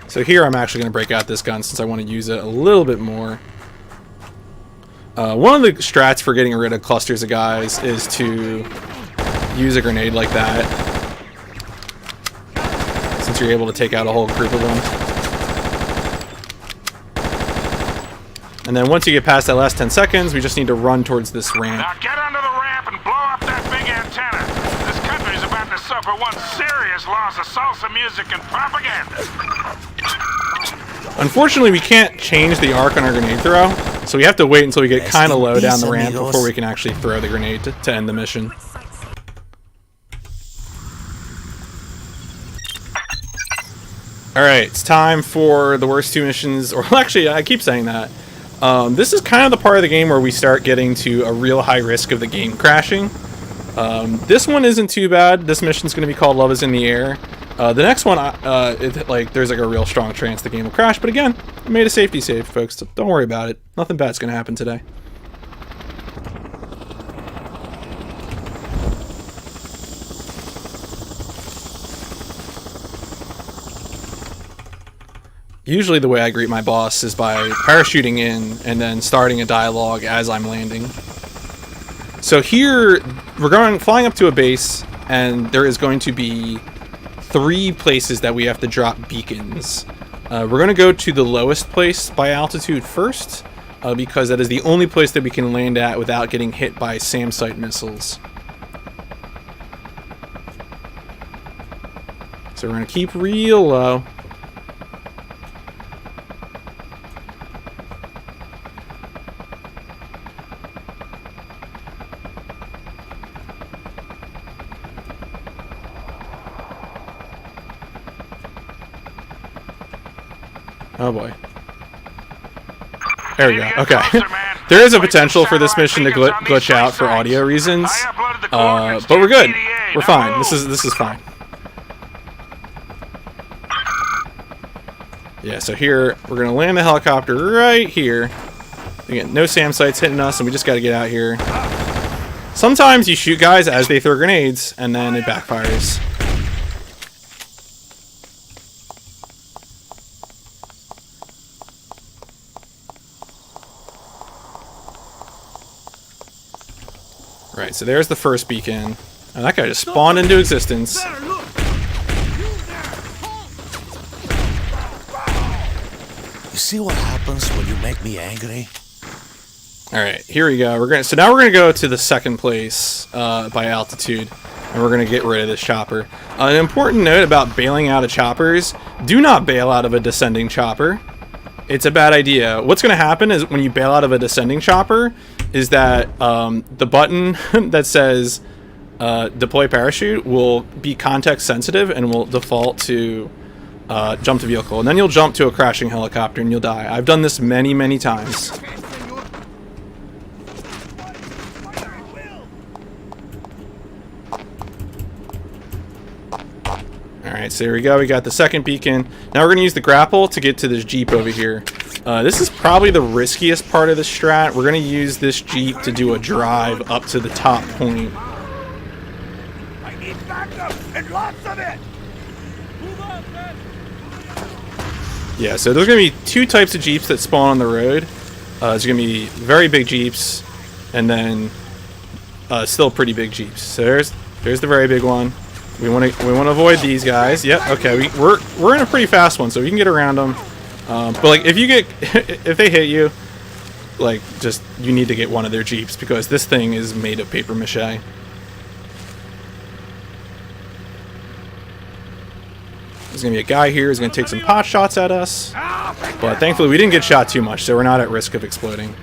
So here I'm actually going to break out this gun since I want to use it a little bit more. One of the strats for getting rid of clusters of guys is to use a grenade like that, since you're able to take out a whole group of them. And then once you get past that last 10 seconds, we just need to run towards this ramp. Now get under the ramp and blow up that big antenna. This country's about to suffer one serious loss of salsa music and propaganda. Unfortunately, we can't change the arc on our grenade throw, so we have to wait until we get kind of low down the ramp before we can actually throw the grenade to end the mission. Alright, it's time for the worst 2 missions, or actually, I keep saying that. This is kind of the part of the game where we start getting to a real high risk of the game crashing. This one isn't too bad. This mission's going to be called Love is in the Air. The next one, there's like a real strong chance the game will crash, but again, I made a safety save, folks, so don't worry about it. Nothing bad's going to happen today. Usually the way I greet my boss is by parachuting in and then starting a dialogue as I'm landing. So here, we're flying up to a base, and there is going to be 3 places that we have to drop beacons. We're going to go to the lowest place by altitude first, because that is the only place that we can land at without getting hit by SAM site missiles. So we're going to keep real low. Oh boy. There we go. Okay. There is a potential for this mission to glitch out for audio reasons, but we're good. We're fine. This is fine. Yeah. So here we're gonna land the helicopter right here. Again, no SAM sites hitting us, and we just got to get out here. Sometimes you shoot guys as they throw grenades, and then it backfires. Right, so there's the first beacon. And that guy just spawned into existence. You see what happens when you make me angry? All right, here we go. So now we're gonna go to the second place by altitude, and we're gonna get rid of this chopper. An important note about bailing out of choppers: do not bail out of a descending chopper. It's a bad idea. What's gonna happen is when you bail out of a descending chopper, is that the button that says deploy parachute will be context sensitive and will default to jump to vehicle, and then you'll jump to a crashing helicopter and you'll die. I've done this many, many times. Alright, so here we go. We got the second beacon. Now we're going to use the grapple to get to this Jeep over here. This is probably the riskiest part of the strat. We're going to use this Jeep to do a drive up to the top point. I need backup and lots of it. Move on, man. Yeah, so there's going to be two types of Jeeps that spawn on the road. There's going to be very big Jeeps, and then still pretty big Jeeps. So there's the very big one. We want to avoid these guys. Yep. Okay. We're in a pretty fast one, so we can get around them. But like if they hit you, like you need to get one of their Jeeps because this thing is made of paper mache. There's gonna be a guy here who's gonna take some pot shots at us, but thankfully we didn't get shot too much, so we're not at risk of exploding.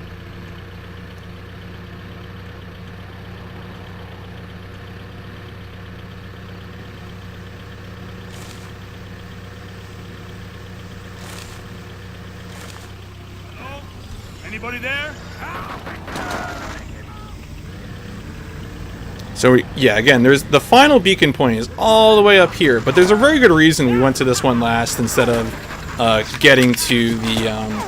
Anybody there? So again, there's the final beacon point is all the way up here, but there's a very good reason we went to this one last instead of getting to the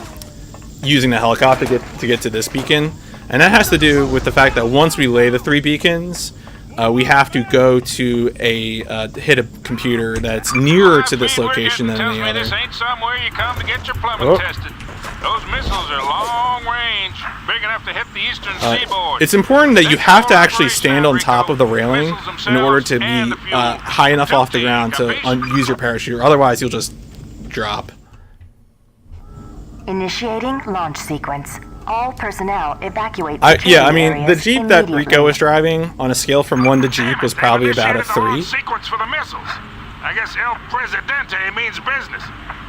using the helicopter to get to this beacon, and that has to do with the fact that once we lay the 3 beacons, we have to go to hit a computer that's nearer to this location than any other. This ain't somewhere you come to get your plumbing tested. Those missiles are long range, big enough to hit the eastern seaboard. It's important that you have to actually stand on top of the railing in order to be high enough off the ground to use your parachute, otherwise you'll just drop. Initiating launch sequence. All personnel evacuate. Yeah, I mean, the Jeep that Rico was driving on a scale from 1 to Jeep was probably about a 3. Sequence for the missiles. I guess El Presidente means business.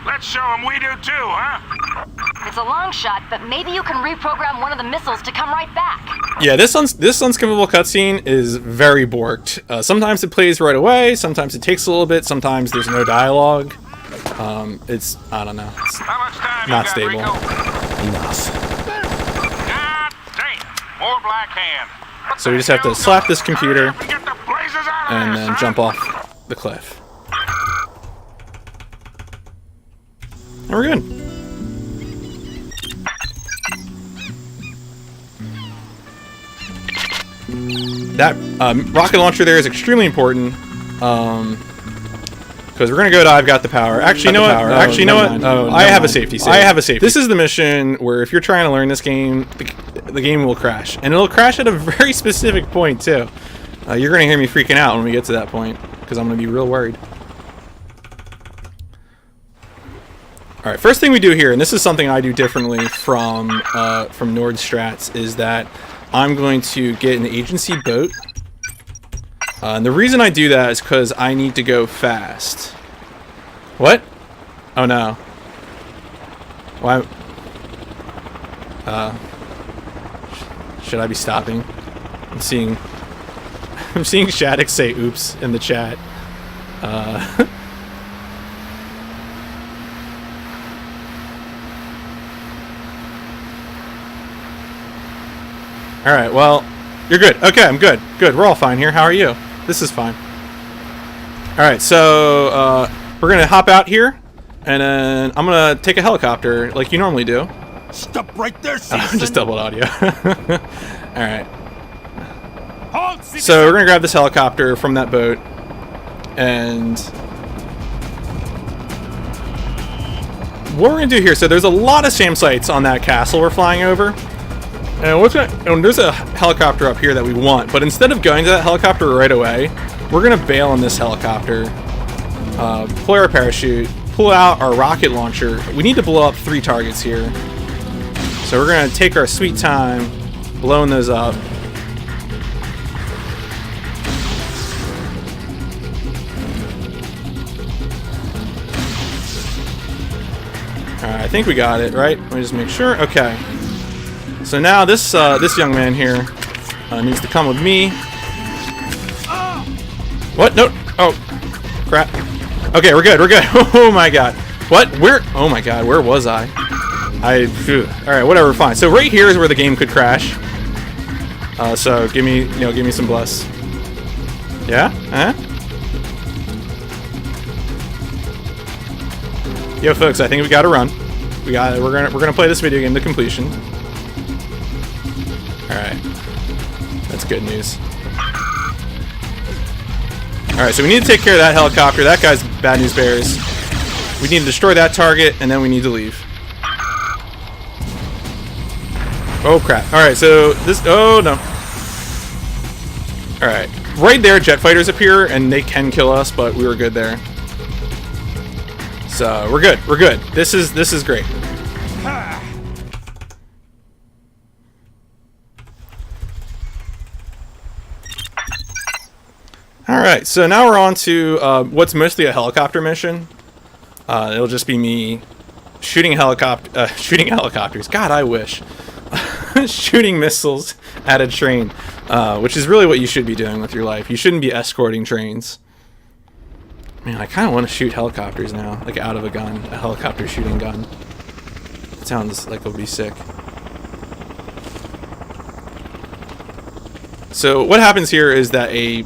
Let's show them we do too, huh? It's a long shot, but maybe you can reprogram one of the missiles to come right back. Yeah, this unskippable cutscene is very borked. Sometimes it plays right away, sometimes it takes a little bit, sometimes there's no dialogue. It's, I don't know, it's not stable. Enough. God damn, more black hand. So we just have to slap this computer and then jump off the cliff. And we're good. That rocket launcher there is extremely important because we're gonna go to I've got the power. Actually, you know what? Actually, you know what? I have a safety save. I have a safety. This is the mission where if you're trying to learn this game, the game will crash, and it'll crash at a very specific point too. You're gonna hear me freaking out when we get to that point because I'm gonna be real worried. All right, first thing we do here, and this is something I do differently from Nord Strats, is that I'm going to get an agency boat. And the reason I do that is because I need to go fast. What? Oh no. Why? Should I be stopping? I'm seeing Shattuck say "oops" in the chat. Alright, well, you're good. Okay, I'm good. Good, we're all fine here. How are you? This is fine. Alright, so we're going to hop out here, and then I'm going to take a helicopter like you normally do. Stop right there, citizen. Just doubled audio. Alright. So we're going to grab this helicopter from that boat, and what we're going to do here, so there's a lot of SAM sites on that castle we're flying over. And there's a helicopter up here that we want, but instead of going to that helicopter right away, we're gonna bail on this helicopter, deploy our parachute, pull out our rocket launcher. We need to blow up 3 targets here, so we're gonna take our sweet time blowing those up. Alright, I think we got it, right? Let me just make sure. Okay. So now this young man here needs to come with me. What? No. Oh, crap. Okay, we're good. We're good. Oh my god. What? Where? Oh my god. Where was I? All right. Whatever. Fine. So right here is where the game could crash. So give me some bless. Yeah. Yo, folks. I think we got to run. We're gonna play this video game to completion. Alright. That's good news. Alright, so we need to take care of that helicopter. That guy's bad news bears. We need to destroy that target, and then we need to leave. Oh, crap. Alright, so this... Oh, no. Alright. Right there, jet fighters appear, and they can kill us, but we were good there. So, we're good. We're good. This is great. Alright, so now we're on to what's mostly a helicopter mission. It'll just be me shooting helicopters. God, I wish. Shooting missiles at a train, which is really what you should be doing with your life. You shouldn't be escorting trains. Man, I kind of want to shoot helicopters now, like out of a gun, a helicopter shooting gun. It sounds like it'll be sick. So what happens here is that a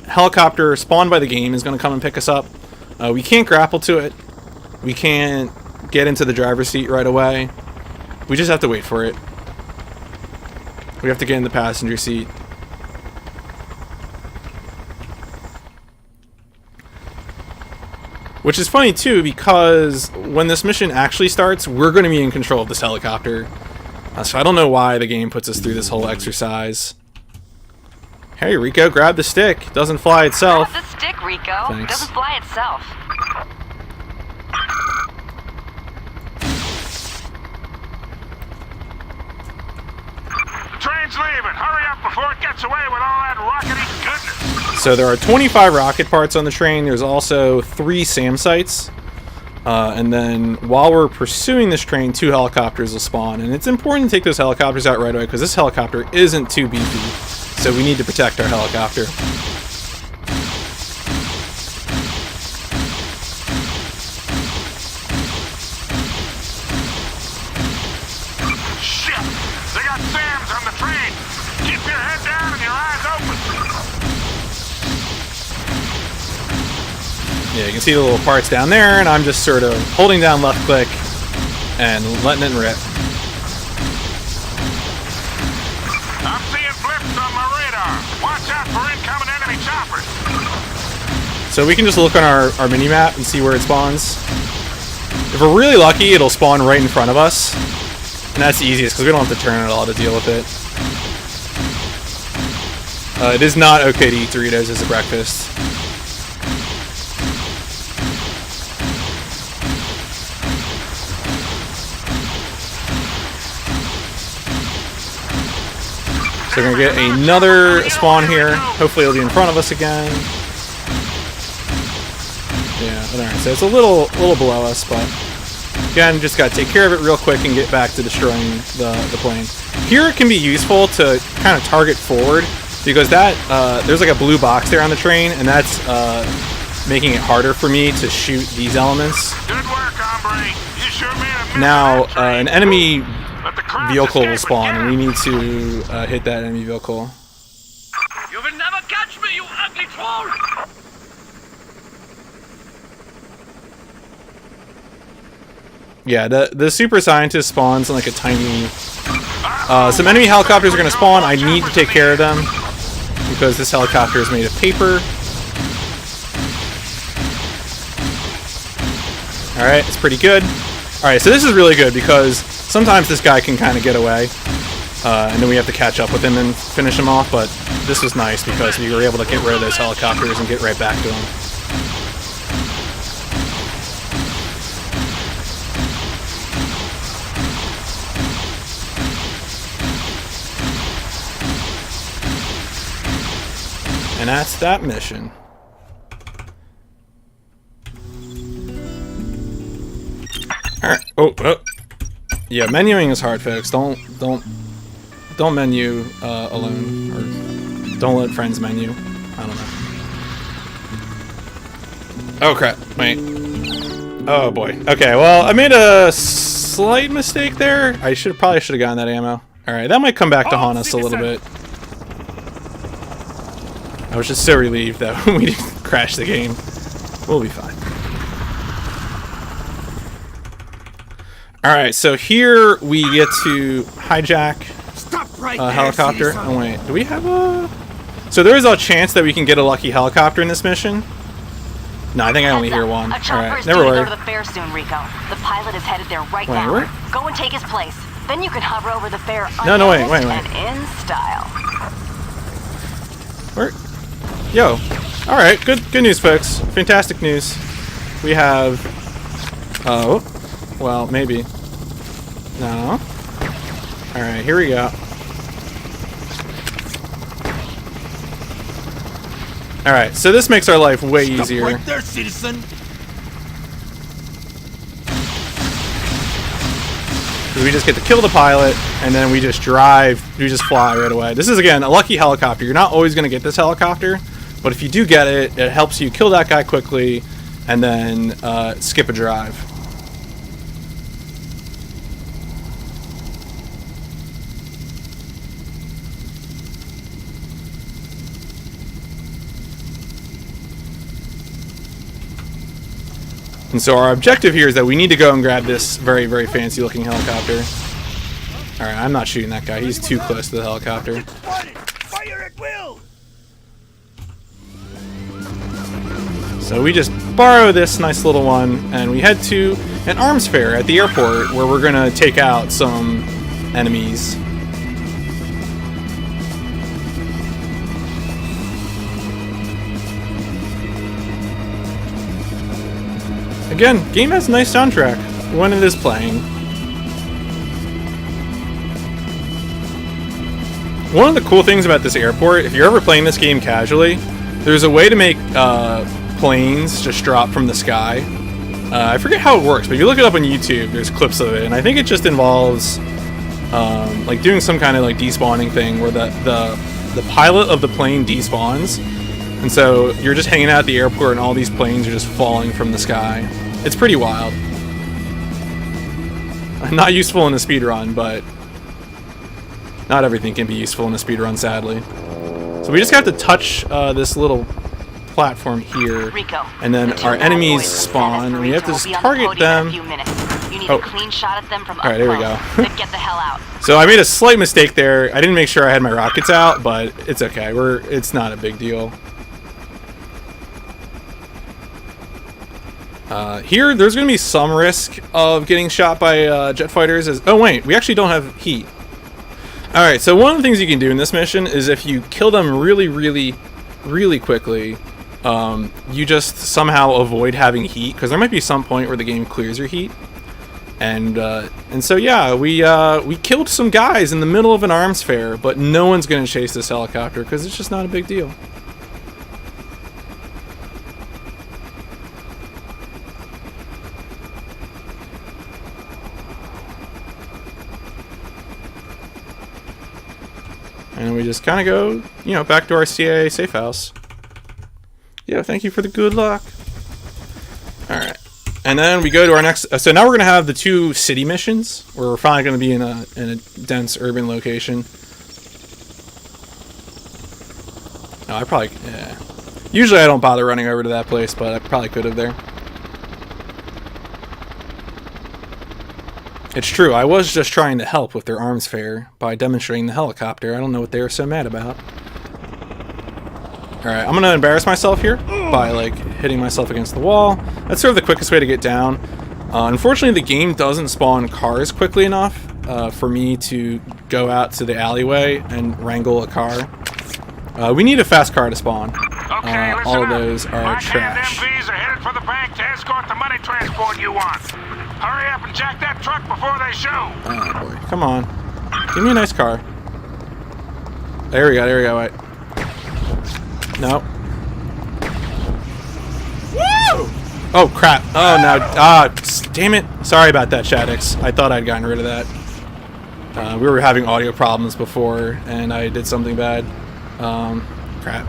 helicopter spawned by the game is going to come and pick us up. We can't grapple to it. We can't get into the driver's seat right away. We just have to wait for it. We have to get in the passenger seat. Which is funny too, because when this mission actually starts, we're going to be in control of this helicopter. So I don't know why the game puts us through this whole exercise. Hey, Rico, grab the stick. It doesn't fly itself. Grab the stick, Rico. Thanks. It doesn't fly itself. The train's leaving. Hurry up before it gets away with all that rockety goodness. So there are 25 rocket parts on the train. There's also 3 SAM sites. And then while we're pursuing this train, 2 helicopters will spawn. And it's important to take those helicopters out right away because this helicopter isn't too beefy. So we need to protect our helicopter. Shit! They got SAMs on the train. Keep your head down and your eyes open. Yeah, you can see the little parts down there, and I'm just sort of holding down left click and letting it rip. I'm seeing blips on my radar. Watch out for incoming enemy choppers. So we can just look on our mini-map and see where it spawns. If we're really lucky, it'll spawn right in front of us. And that's the easiest, because we don't have to turn at all to deal with it. It is not okay to eat Doritos as a breakfast. So we're going to get another spawn here. Hopefully it'll be in front of us again. Yeah, alright, so it's a little below us, but again, just got to take care of it real quick and get back to destroying the plane. Here it can be useful to kind of target forward, because that there's like a blue box there on the train, and that's making it harder for me to shoot these elements. Good work, hombre. You sure made a Now, miss on that train. an enemy Let the crowds vehicle will escape spawn, and we again. need to hit that enemy vehicle. You will never catch me, you ugly troll! Yeah, the super scientist spawns in like a tiny... some enemy helicopters are going to spawn. I need to take care of them, because this helicopter is made of paper. Alright, it's pretty good. Alright, so this is really good, because sometimes this guy can kind of get away. And then we have to catch up with him and finish him off, but this was nice because we were able to get rid of those helicopters and get right back to him. And that's that mission. Alright. Oh. Yeah, menuing is hard, folks. Don't menu alone, or don't let friends menu. I don't know. Oh crap! Wait. Oh boy. Okay. Well, I made a slight mistake there. I probably should have gotten that ammo. All right, that might come back to haunt us a little bit. I was just so relieved that we didn't crash the game. We'll be fine. Alright, so here we get to hijack a helicopter. Oh wait, do we have a... So there is a chance that we can get a lucky helicopter in this mission. No, I think I only hear one. Alright, never worry. Go to the fair soon, Rico. The pilot is headed there right now. Where? Go and take his place. Then you can hover over the fair wait. and in style. Where? Yo. Alright, good news, folks. Fantastic news. We have... Oh. Well, maybe. No. Alright, here we go. Alright, so this makes our life way easier. Right there, citizen. We just get to kill the pilot, and then we just drive, we just fly right away. This is, again, a lucky helicopter. You're not always going to get this helicopter, but if you do get it, it helps you kill that guy quickly, and then skip a drive. And so our objective here is that we need to go and grab this very, very fancy looking helicopter. Alright, I'm not shooting that guy. He's too close to the helicopter. Fire at will. So we just borrow this nice little one and we head to an arms fair at the airport where we're gonna take out some enemies. Again, game has a nice soundtrack when it is playing. One of the cool things about this airport, if you're ever playing this game casually, there's a way to make planes just drop from the sky. I forget how it works, but if you look it up on YouTube, there's clips of it, and I think it just involves like doing some kind of like despawning thing where the pilot of the plane despawns, and so you're just hanging out at the airport and all these planes are just falling from the sky. It's pretty wild. Not useful in a speedrun, but not everything can be useful in a speedrun, sadly. So we just have to touch this little platform here, Rico, and then our enemies spawn, and we have to just target them. You need a clean shot at them from Alright, there we go. Then get the hell out. So I made a slight mistake there. I didn't make sure I had my rockets out, but it's okay. It's not a big deal. Here, there's going to be some risk of getting shot by jet fighters. Oh wait, we actually don't have heat. Alright, so one of the things you can do in this mission is if you kill them really, really, really quickly, you just somehow avoid having heat, because there might be some point where the game clears your heat. And so yeah, we killed some guys in the middle of an arms fair, but no one's going to chase this helicopter because it's just not a big deal. And we just kind of go, you know, back to our CIA safe house. Yeah, thank you for the good luck. Alright. And then we go to our next... So now we're going to have the 2 city missions, where we're finally going to be in a dense urban location. Oh, I probably... Yeah. Usually I don't bother running over to that place, but I probably could have there. It's true, I was just trying to help with their arms fair by demonstrating the helicopter. I don't know what they were so mad about. Alright, I'm gonna embarrass myself here by, like, hitting myself against the wall. That's sort of the quickest way to get down. Unfortunately, the game doesn't spawn cars quickly enough for me to go out to the alleyway and wrangle a car. We need a fast car to spawn. Okay, listen All of up. those are My trash. MVs are headed for the bank to escort the money transport you want. Hurry up and jack that truck before they show. Oh boy, come on. Give me a nice car. There we go, wait. No. Woo! Oh crap. Oh no. Damn it. Sorry about that, Shaddix. I thought I'd gotten rid of that. We were having audio problems before, and I did something bad. Crap.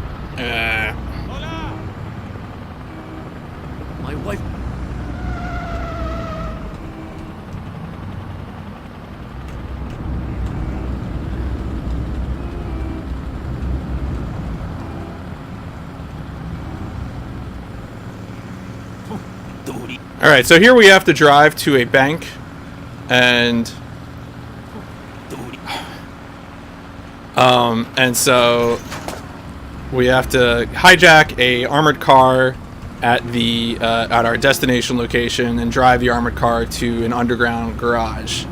My wife. Alright, so here we have to drive to a bank, and so we have to hijack a armored car at the at our destination location and drive the armored car to an underground garage.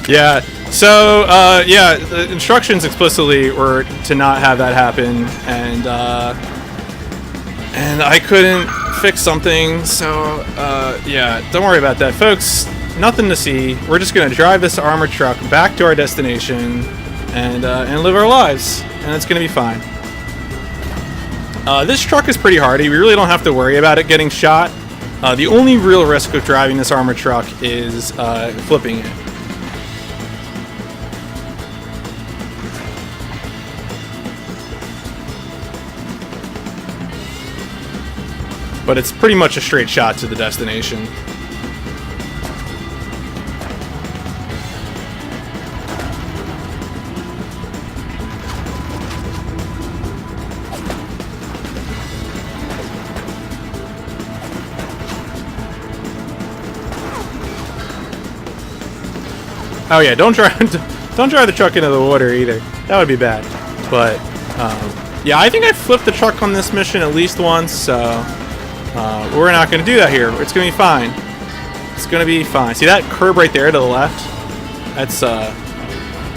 Yeah. So, yeah, the instructions explicitly were to not have that happen, and I couldn't fix something, so, yeah, don't worry about that, folks. Nothing to see. We're just gonna drive this armored truck back to our destination and live our lives, and it's gonna be fine. This truck is pretty hardy. We really don't have to worry about it getting shot. The only real risk of driving this armored truck is flipping it. But it's pretty much a straight shot to the destination. Oh yeah, don't drive the truck into the water either. That would be bad. But yeah, I think I flipped the truck on this mission at least once, so we're not going to do that here. It's going to be fine. It's going to be fine. See that curb right there to the left? That's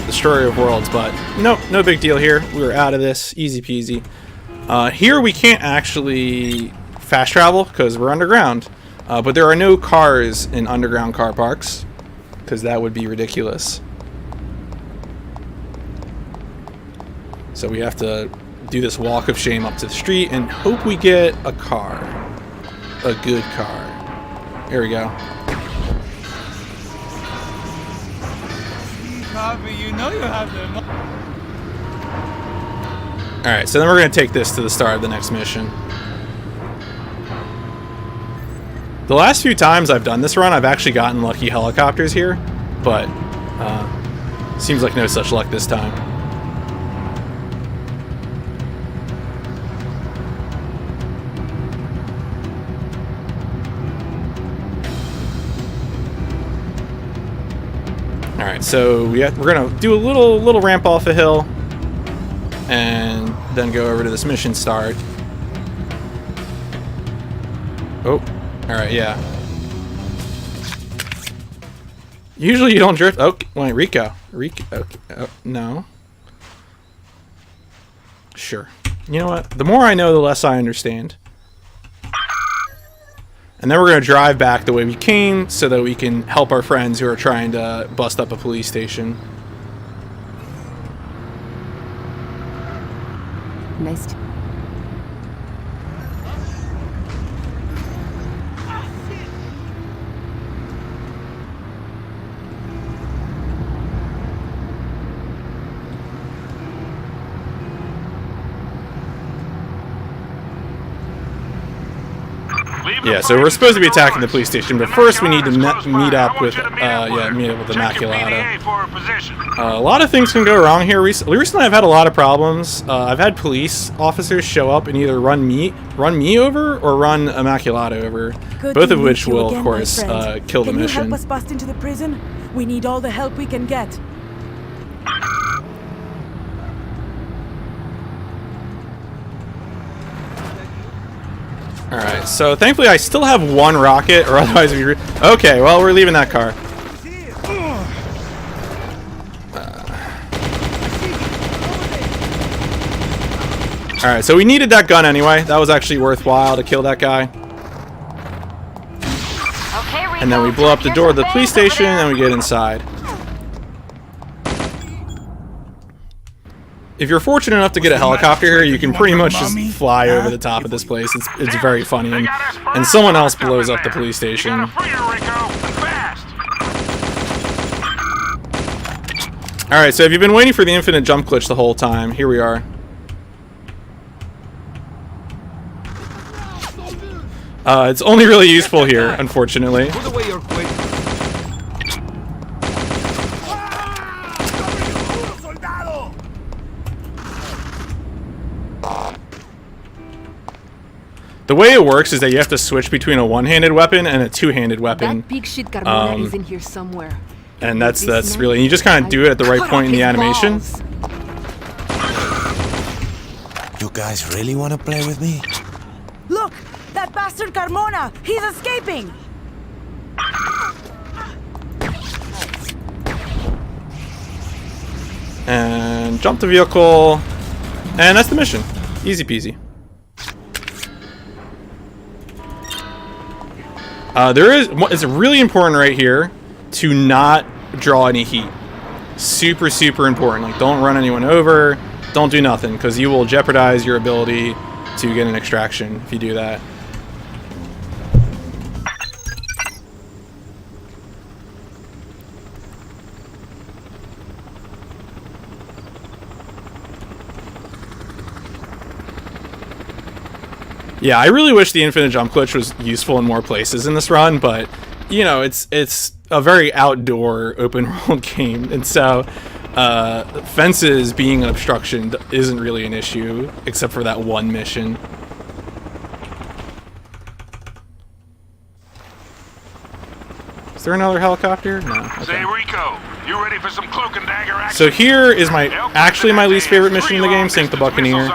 Destroyer of Worlds, but nope, no big deal here. We were out of this. Easy peasy. Here we can't actually fast travel because we're underground. But there are no cars in underground car parks because that would be ridiculous. So we have to do this walk of shame up to the street and hope we get a car. A good car. Here we go. You know you have them. Alright, so then we're going to take this to the start of the next mission. The last few times I've done this run, I've actually gotten lucky helicopters here, but seems like no such luck this time. Alright, so we're gonna do a little ramp off a hill and then go over to this mission start. Oh, alright, yeah. Usually you don't drift. Oh, wait, Rico. Okay, oh, no. Sure. You know what? The more I know, the less I understand. And then we're going to drive back the way we came so that we can help our friends who are trying to bust up a police station. Nice to Yeah, so we're supposed to be attacking the police station, but first we need to meet up with Immaculata. A lot of things can go wrong here. Recently I've had a lot of problems. I've had police officers show up and either run me over or run Immaculata over, both of which will, of course, kill the mission. Can you help us bust into the prison? We need all the help we can get. Alright, so thankfully I still have one rocket, or otherwise we... Okay, well, we're leaving that car. Alright, so we needed that gun anyway. That was actually worthwhile to kill that guy. Okay, Rico, And then we blow up the door of the police station, and we get inside. If you're fortunate enough to get a helicopter here, you can pretty much just fly over the top of this place. It's very funny, and someone else blows up the police station. Alright, so if you've been waiting for the infinite jump glitch the whole time, here we are. It's only really useful here, unfortunately. Put away your quick. The way it works is that you have to switch between a one-handed weapon and a two-handed weapon. That big shit Carmona is in here somewhere. And that's really, you just kind of do it at the right point in the animation. You guys really want to play with me? Look! That bastard Carmona! He's escaping! And jump the vehicle. And that's the mission. Easy peasy. It's really important right here to not draw any heat. Super, super important. Like, don't run anyone over. Don't do nothing, because you will jeopardize your ability to get an extraction if you do that. Yeah, I really wish the infinite jump glitch was useful in more places in this run, but you know, it's a very outdoor open world game, and so fences being an obstruction isn't really an issue, except for that one mission. Is there another helicopter? No. Okay. Say, Rico, you ready for some cloak and dagger action? So here is actually my least favorite mission in the game, Sink the Buccaneer.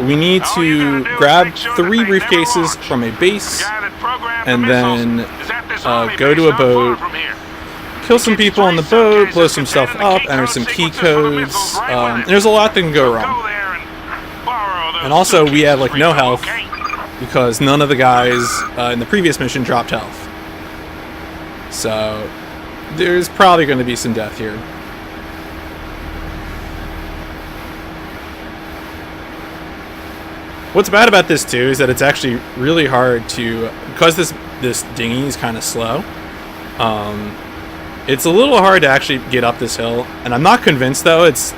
We need to grab 3 briefcases from a base, and then go to a boat, kill some people on the boat, blow some stuff up, enter some key codes. There's a lot that can go wrong. And also, we have like no health, because none of the guys in the previous mission dropped health. So there's probably going to be some death here. What's bad about this too is that it's actually really hard to, because this dinghy is kind of slow. It's a little hard to actually get up this hill, and I'm not convinced though it's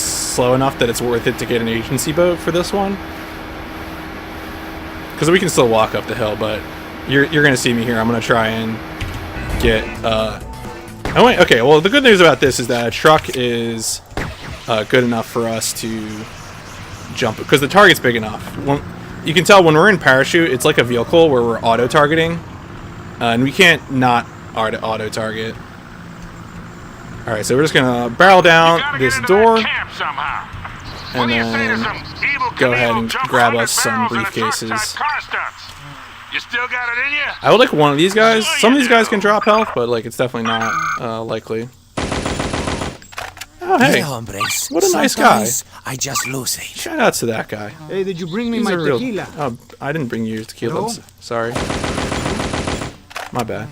slow enough that it's worth it to get an agency boat for this one. Because we can still walk up the hill, but you're gonna see me here. I'm gonna try and get. Oh wait, okay. Well, the good news about this is that a truck is good enough for us to jump, because the target's big enough. You can tell when we're in parachute, it's like a vehicle where we're auto targeting, and we can't not auto target. All right, so we're just gonna barrel down this door, and then go ahead and grab us some briefcases. You still got it in you? I would like one of these guys. Some of these guys can drop health, but like it's definitely not likely. Oh hey, what a nice guy! I just lose it. Shout out to that guy. Hey, did you bring me He's my a real, tequila? Oh, I didn't bring you tequila. No? Sorry. My bad.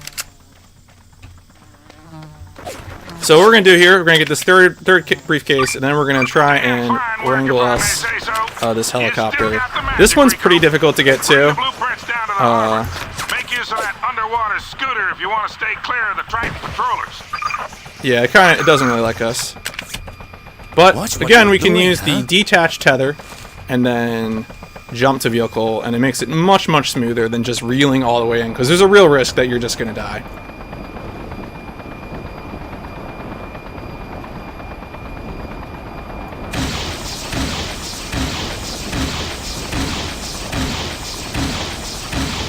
So what we're gonna do here, we're gonna get this third briefcase, and then we're gonna try and wrangle us this helicopter. This one's pretty difficult to get to. Make use of that underwater scooter if you want to stay clear of the Triton patrollers. Yeah, it doesn't really like us. But again, we can use the detached tether and then jump to vehicle, and it makes it much, much smoother than just reeling all the way in, because there's a real risk that you're just gonna die.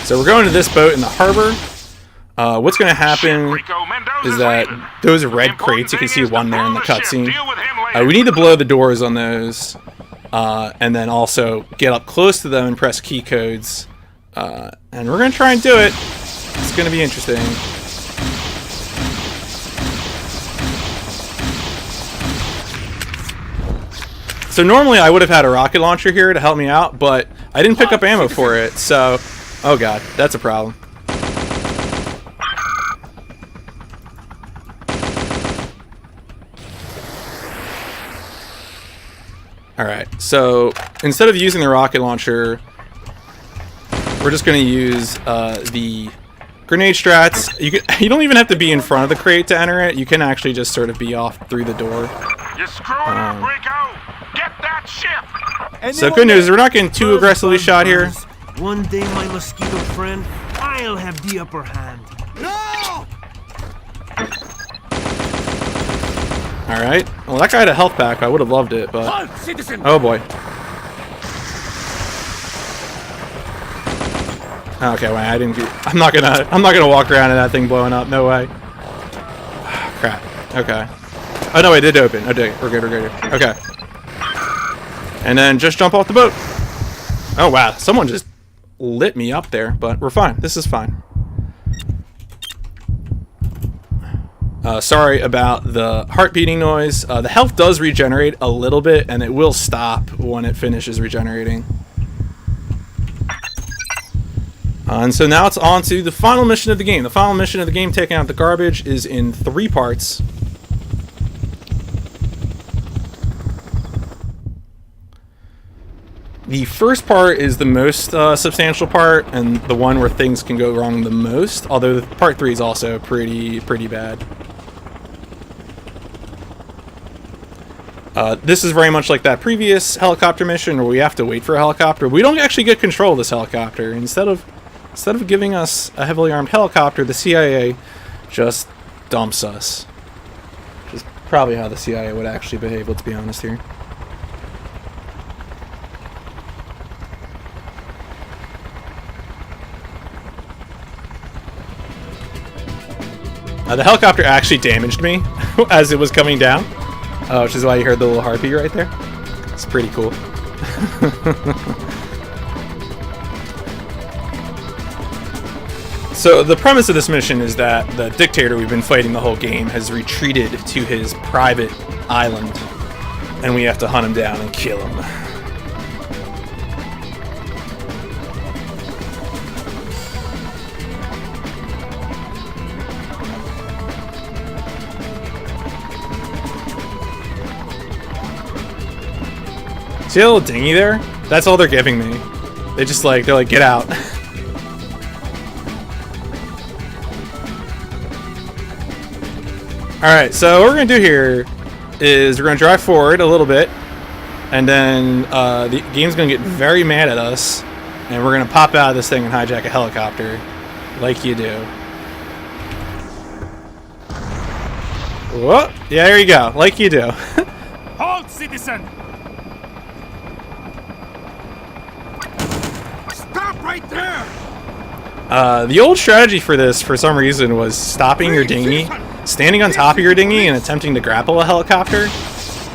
So we're going to this boat in the harbor. What's going to happen is that those red crates, you can see one there in the cutscene. We need to blow the doors on those, and then also get up close to them and press key codes And we're gonna try and do it. It's gonna be interesting. So normally I would have had a rocket launcher here to help me out, but I didn't pick up ammo for it, so... Oh god, that's a problem. Alright, so instead of using the rocket launcher, we're just going to use the grenade strats. You don't even have to be in front of the crate to enter it. You can actually just sort of be off through the door. You're screwing up, Rico! Get that ship! So good news, we're not getting too aggressively shot here. One day, my mosquito friend, I'll have the upper hand. No! Alright. Well, that guy had a health pack. I would have loved it, but... Oh boy. Okay, wait, I didn't do... I'm not gonna walk around in that thing blowing up. No way. Crap. Okay. Oh no, it did open. Oh, we're good. Okay. And then just jump off the boat. Oh wow, someone just lit me up there, but we're fine. This is fine. Sorry about the heart beating noise. The health does regenerate a little bit, and it will stop when it finishes regenerating. And so now it's on to the final mission of the game. The final mission of the game, taking out the garbage, is in 3 parts. The first part is the most substantial part, and the one where things can go wrong the most, although part 3 is also pretty bad. This is very much like that previous helicopter mission where we have to wait for a helicopter. We don't actually get control of this helicopter. Instead of giving us a heavily armed helicopter, the CIA just dumps us. Which is probably how the CIA would actually behave, let's be honest here. The helicopter actually damaged me as it was coming down, which is why you heard the little harpy right there. It's pretty cool. So the premise of this mission is that the dictator we've been fighting the whole game has retreated to his private island, and we have to hunt him down and kill him. See that little dinghy there? That's all they're giving me. They're like, get out. Alright, so what we're going to do here is we're going to drive forward a little bit, and then the game's going to get very mad at us, and we're going to pop out of this thing and hijack a helicopter, like you do. Whoa! Yeah, there you go, like you do. Hold, citizen! Stop right there! The old strategy for this, for some reason, was stopping your dinghy, standing on top of your dinghy, and attempting to grapple a helicopter.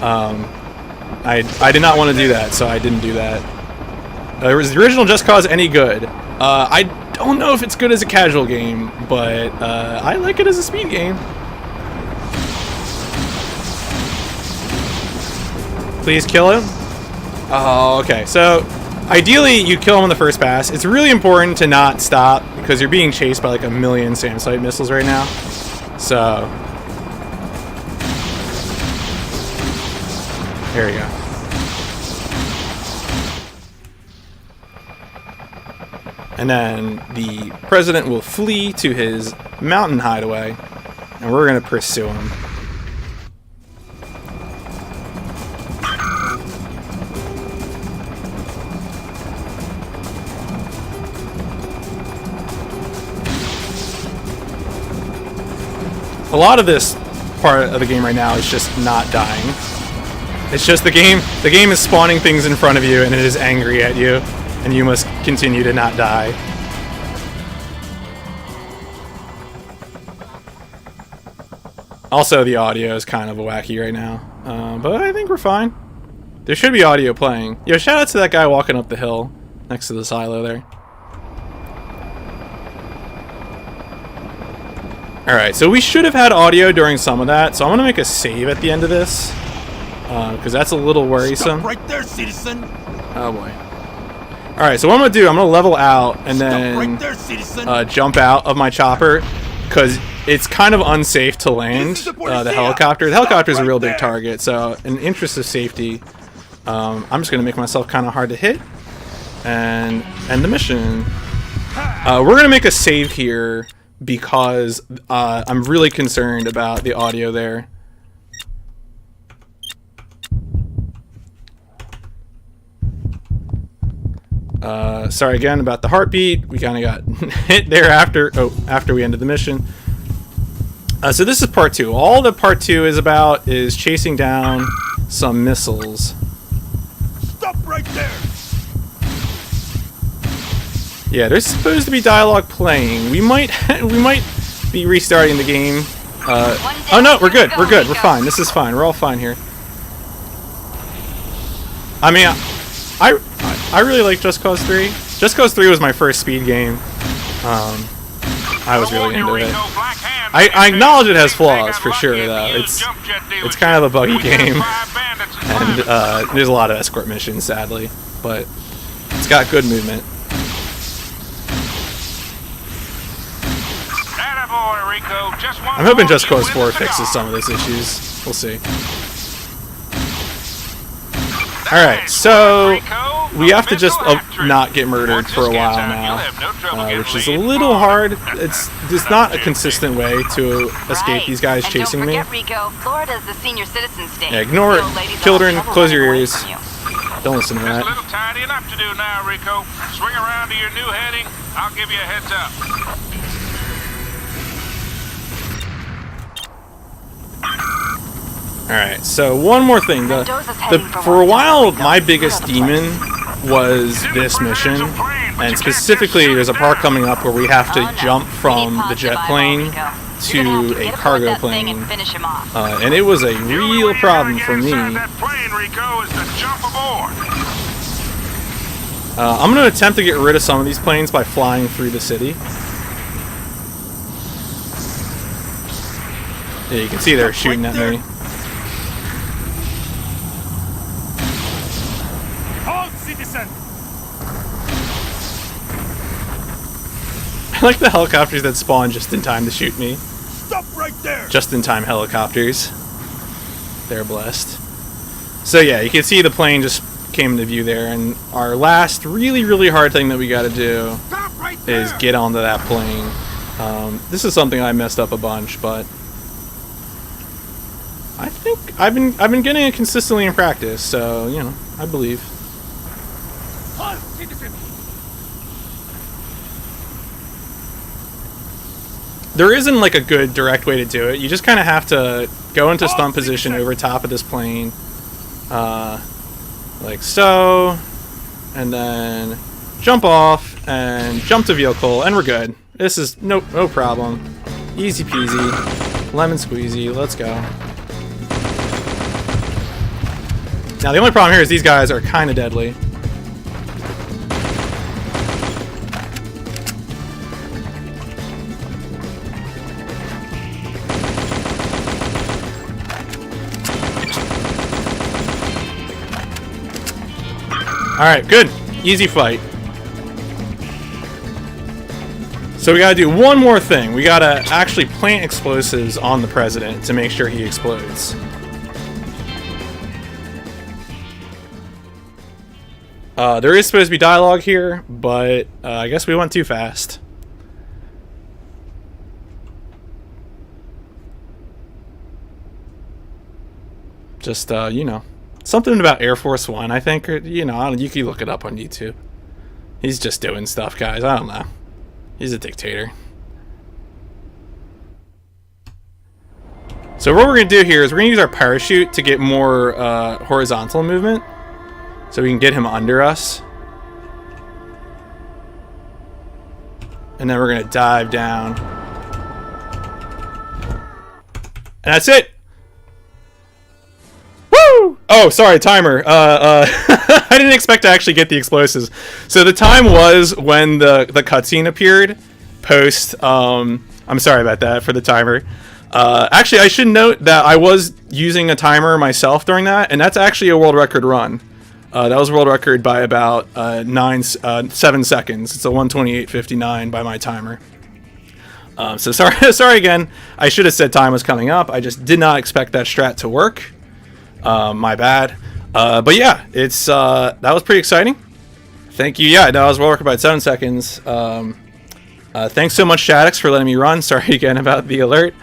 I did not want to do that, so I didn't do that. Was the original Just Cause any good? I don't know if it's good as a casual game, but I like it as a speed game. Please kill him. Oh, okay. So ideally, you kill him on the first pass. It's really important to not stop because you're being chased by like a million SAM-site missiles right now. So there we go. And then the president will flee to his mountain hideaway, and we're going to pursue him. A lot of this part of the game right now is just not dying. It's just the game is spawning things in front of you, and it is angry at you, and you must continue to not die. Also, the audio is kind of wacky right now, but I think we're fine. There should be audio playing. Yo, shout out to that guy walking up the hill next to the silo there. Alright, so we should have had audio during some of that, so I'm going to make a save at the end of this. Because that's a little worrisome. Stop right there, citizen. Oh boy. Alright, so what I'm going to do, I'm going to level out and then jump out of my chopper. Because it's kind of unsafe to land the helicopter. The helicopter is a real big target, so in the interest of safety, I'm just going to make myself kind of hard to hit. And end the mission. We're going to make a save here because I'm really concerned about the audio there. Sorry again about the heartbeat. We kind of got hit there after we ended the mission. So this is part 2. All that part 2 is about is chasing down some missiles. Stop right there. Yeah, there's supposed to be dialogue playing. We might be restarting the game. Oh no, we're good. We're good. We're fine. This is fine. We're all fine here. I mean, I really like Just Cause 3. Just Cause 3 was my first speed game. I was really into it. I acknowledge it has flaws for sure, though. It's kind of a buggy game, and there's a lot of escort missions, sadly, but it's got good movement. I'm hoping Just Cause 4 fixes some of those issues. We'll see. Alright, so we have to just not get murdered for a while now, which is a little hard. It's not a consistent way to escape these guys chasing me. Yeah, ignore it. Children, close your ears. Don't listen to that. There's a little tidying up to do now, Rico. Swing around to your new heading. I'll give you a heads up. Alright, so one more thing. For a while, my biggest demon was this mission, and specifically there's a part coming up where we have to jump from the jet plane to a cargo plane, and it was a real problem for me. I'm going to attempt to get rid of some of these planes by flying through the city. Yeah, you can see they're shooting at me. I like the helicopters that spawn just in time to shoot me. Stop right there. Just in time helicopters. They're blessed. So yeah, you can see the plane just came into view there, and our last really hard thing that we got to do is get onto that plane. This is something I messed up a bunch, but I think I've been getting it consistently in practice, so you know, I believe. There isn't like a good direct way to do it. You just kind of have to go into stunt position over top of this plane, like so, and then jump off and jump to vehicle, and we're good. This is no problem. Easy peasy, lemon squeezy. Let's go. Now the only problem here is these guys are kind of deadly. Alright, good. Easy fight. So we gotta do one more thing. We gotta actually plant explosives on the president to make sure he explodes. There is supposed to be dialogue here, but I guess we went too fast. Just, you know. Something about Air Force One, I think, or, you know, you can look it up on YouTube. He's just doing stuff, guys. I don't know. He's a dictator. So what we're going to do here is we're going to use our parachute to get more horizontal movement, so we can get him under us. And then we're going to dive down. And that's it! Oh, sorry, timer. I didn't expect to actually get the explosives. So the time was when the cutscene appeared, post I'm sorry about that for the timer. Actually, I should note that I was using a timer myself during that, and that's actually a world record run. That was a world record by about 7 seconds. It's a 1:28:59 by my timer. So sorry again. I should have said time was coming up. I just did not expect that strat to work. My bad. But yeah, it's that was pretty exciting. Thank you. Yeah, no, I was world record by 7 seconds. Thanks so much, Shaddix, for letting me run. Sorry again about the alert.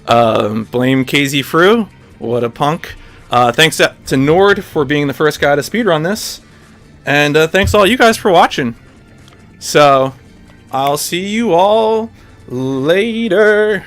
Blame KZ Fru. What a punk. Thanks to Nord for being the first guy to speedrun this. And thanks to all you guys for watching. So, I'll see you all later.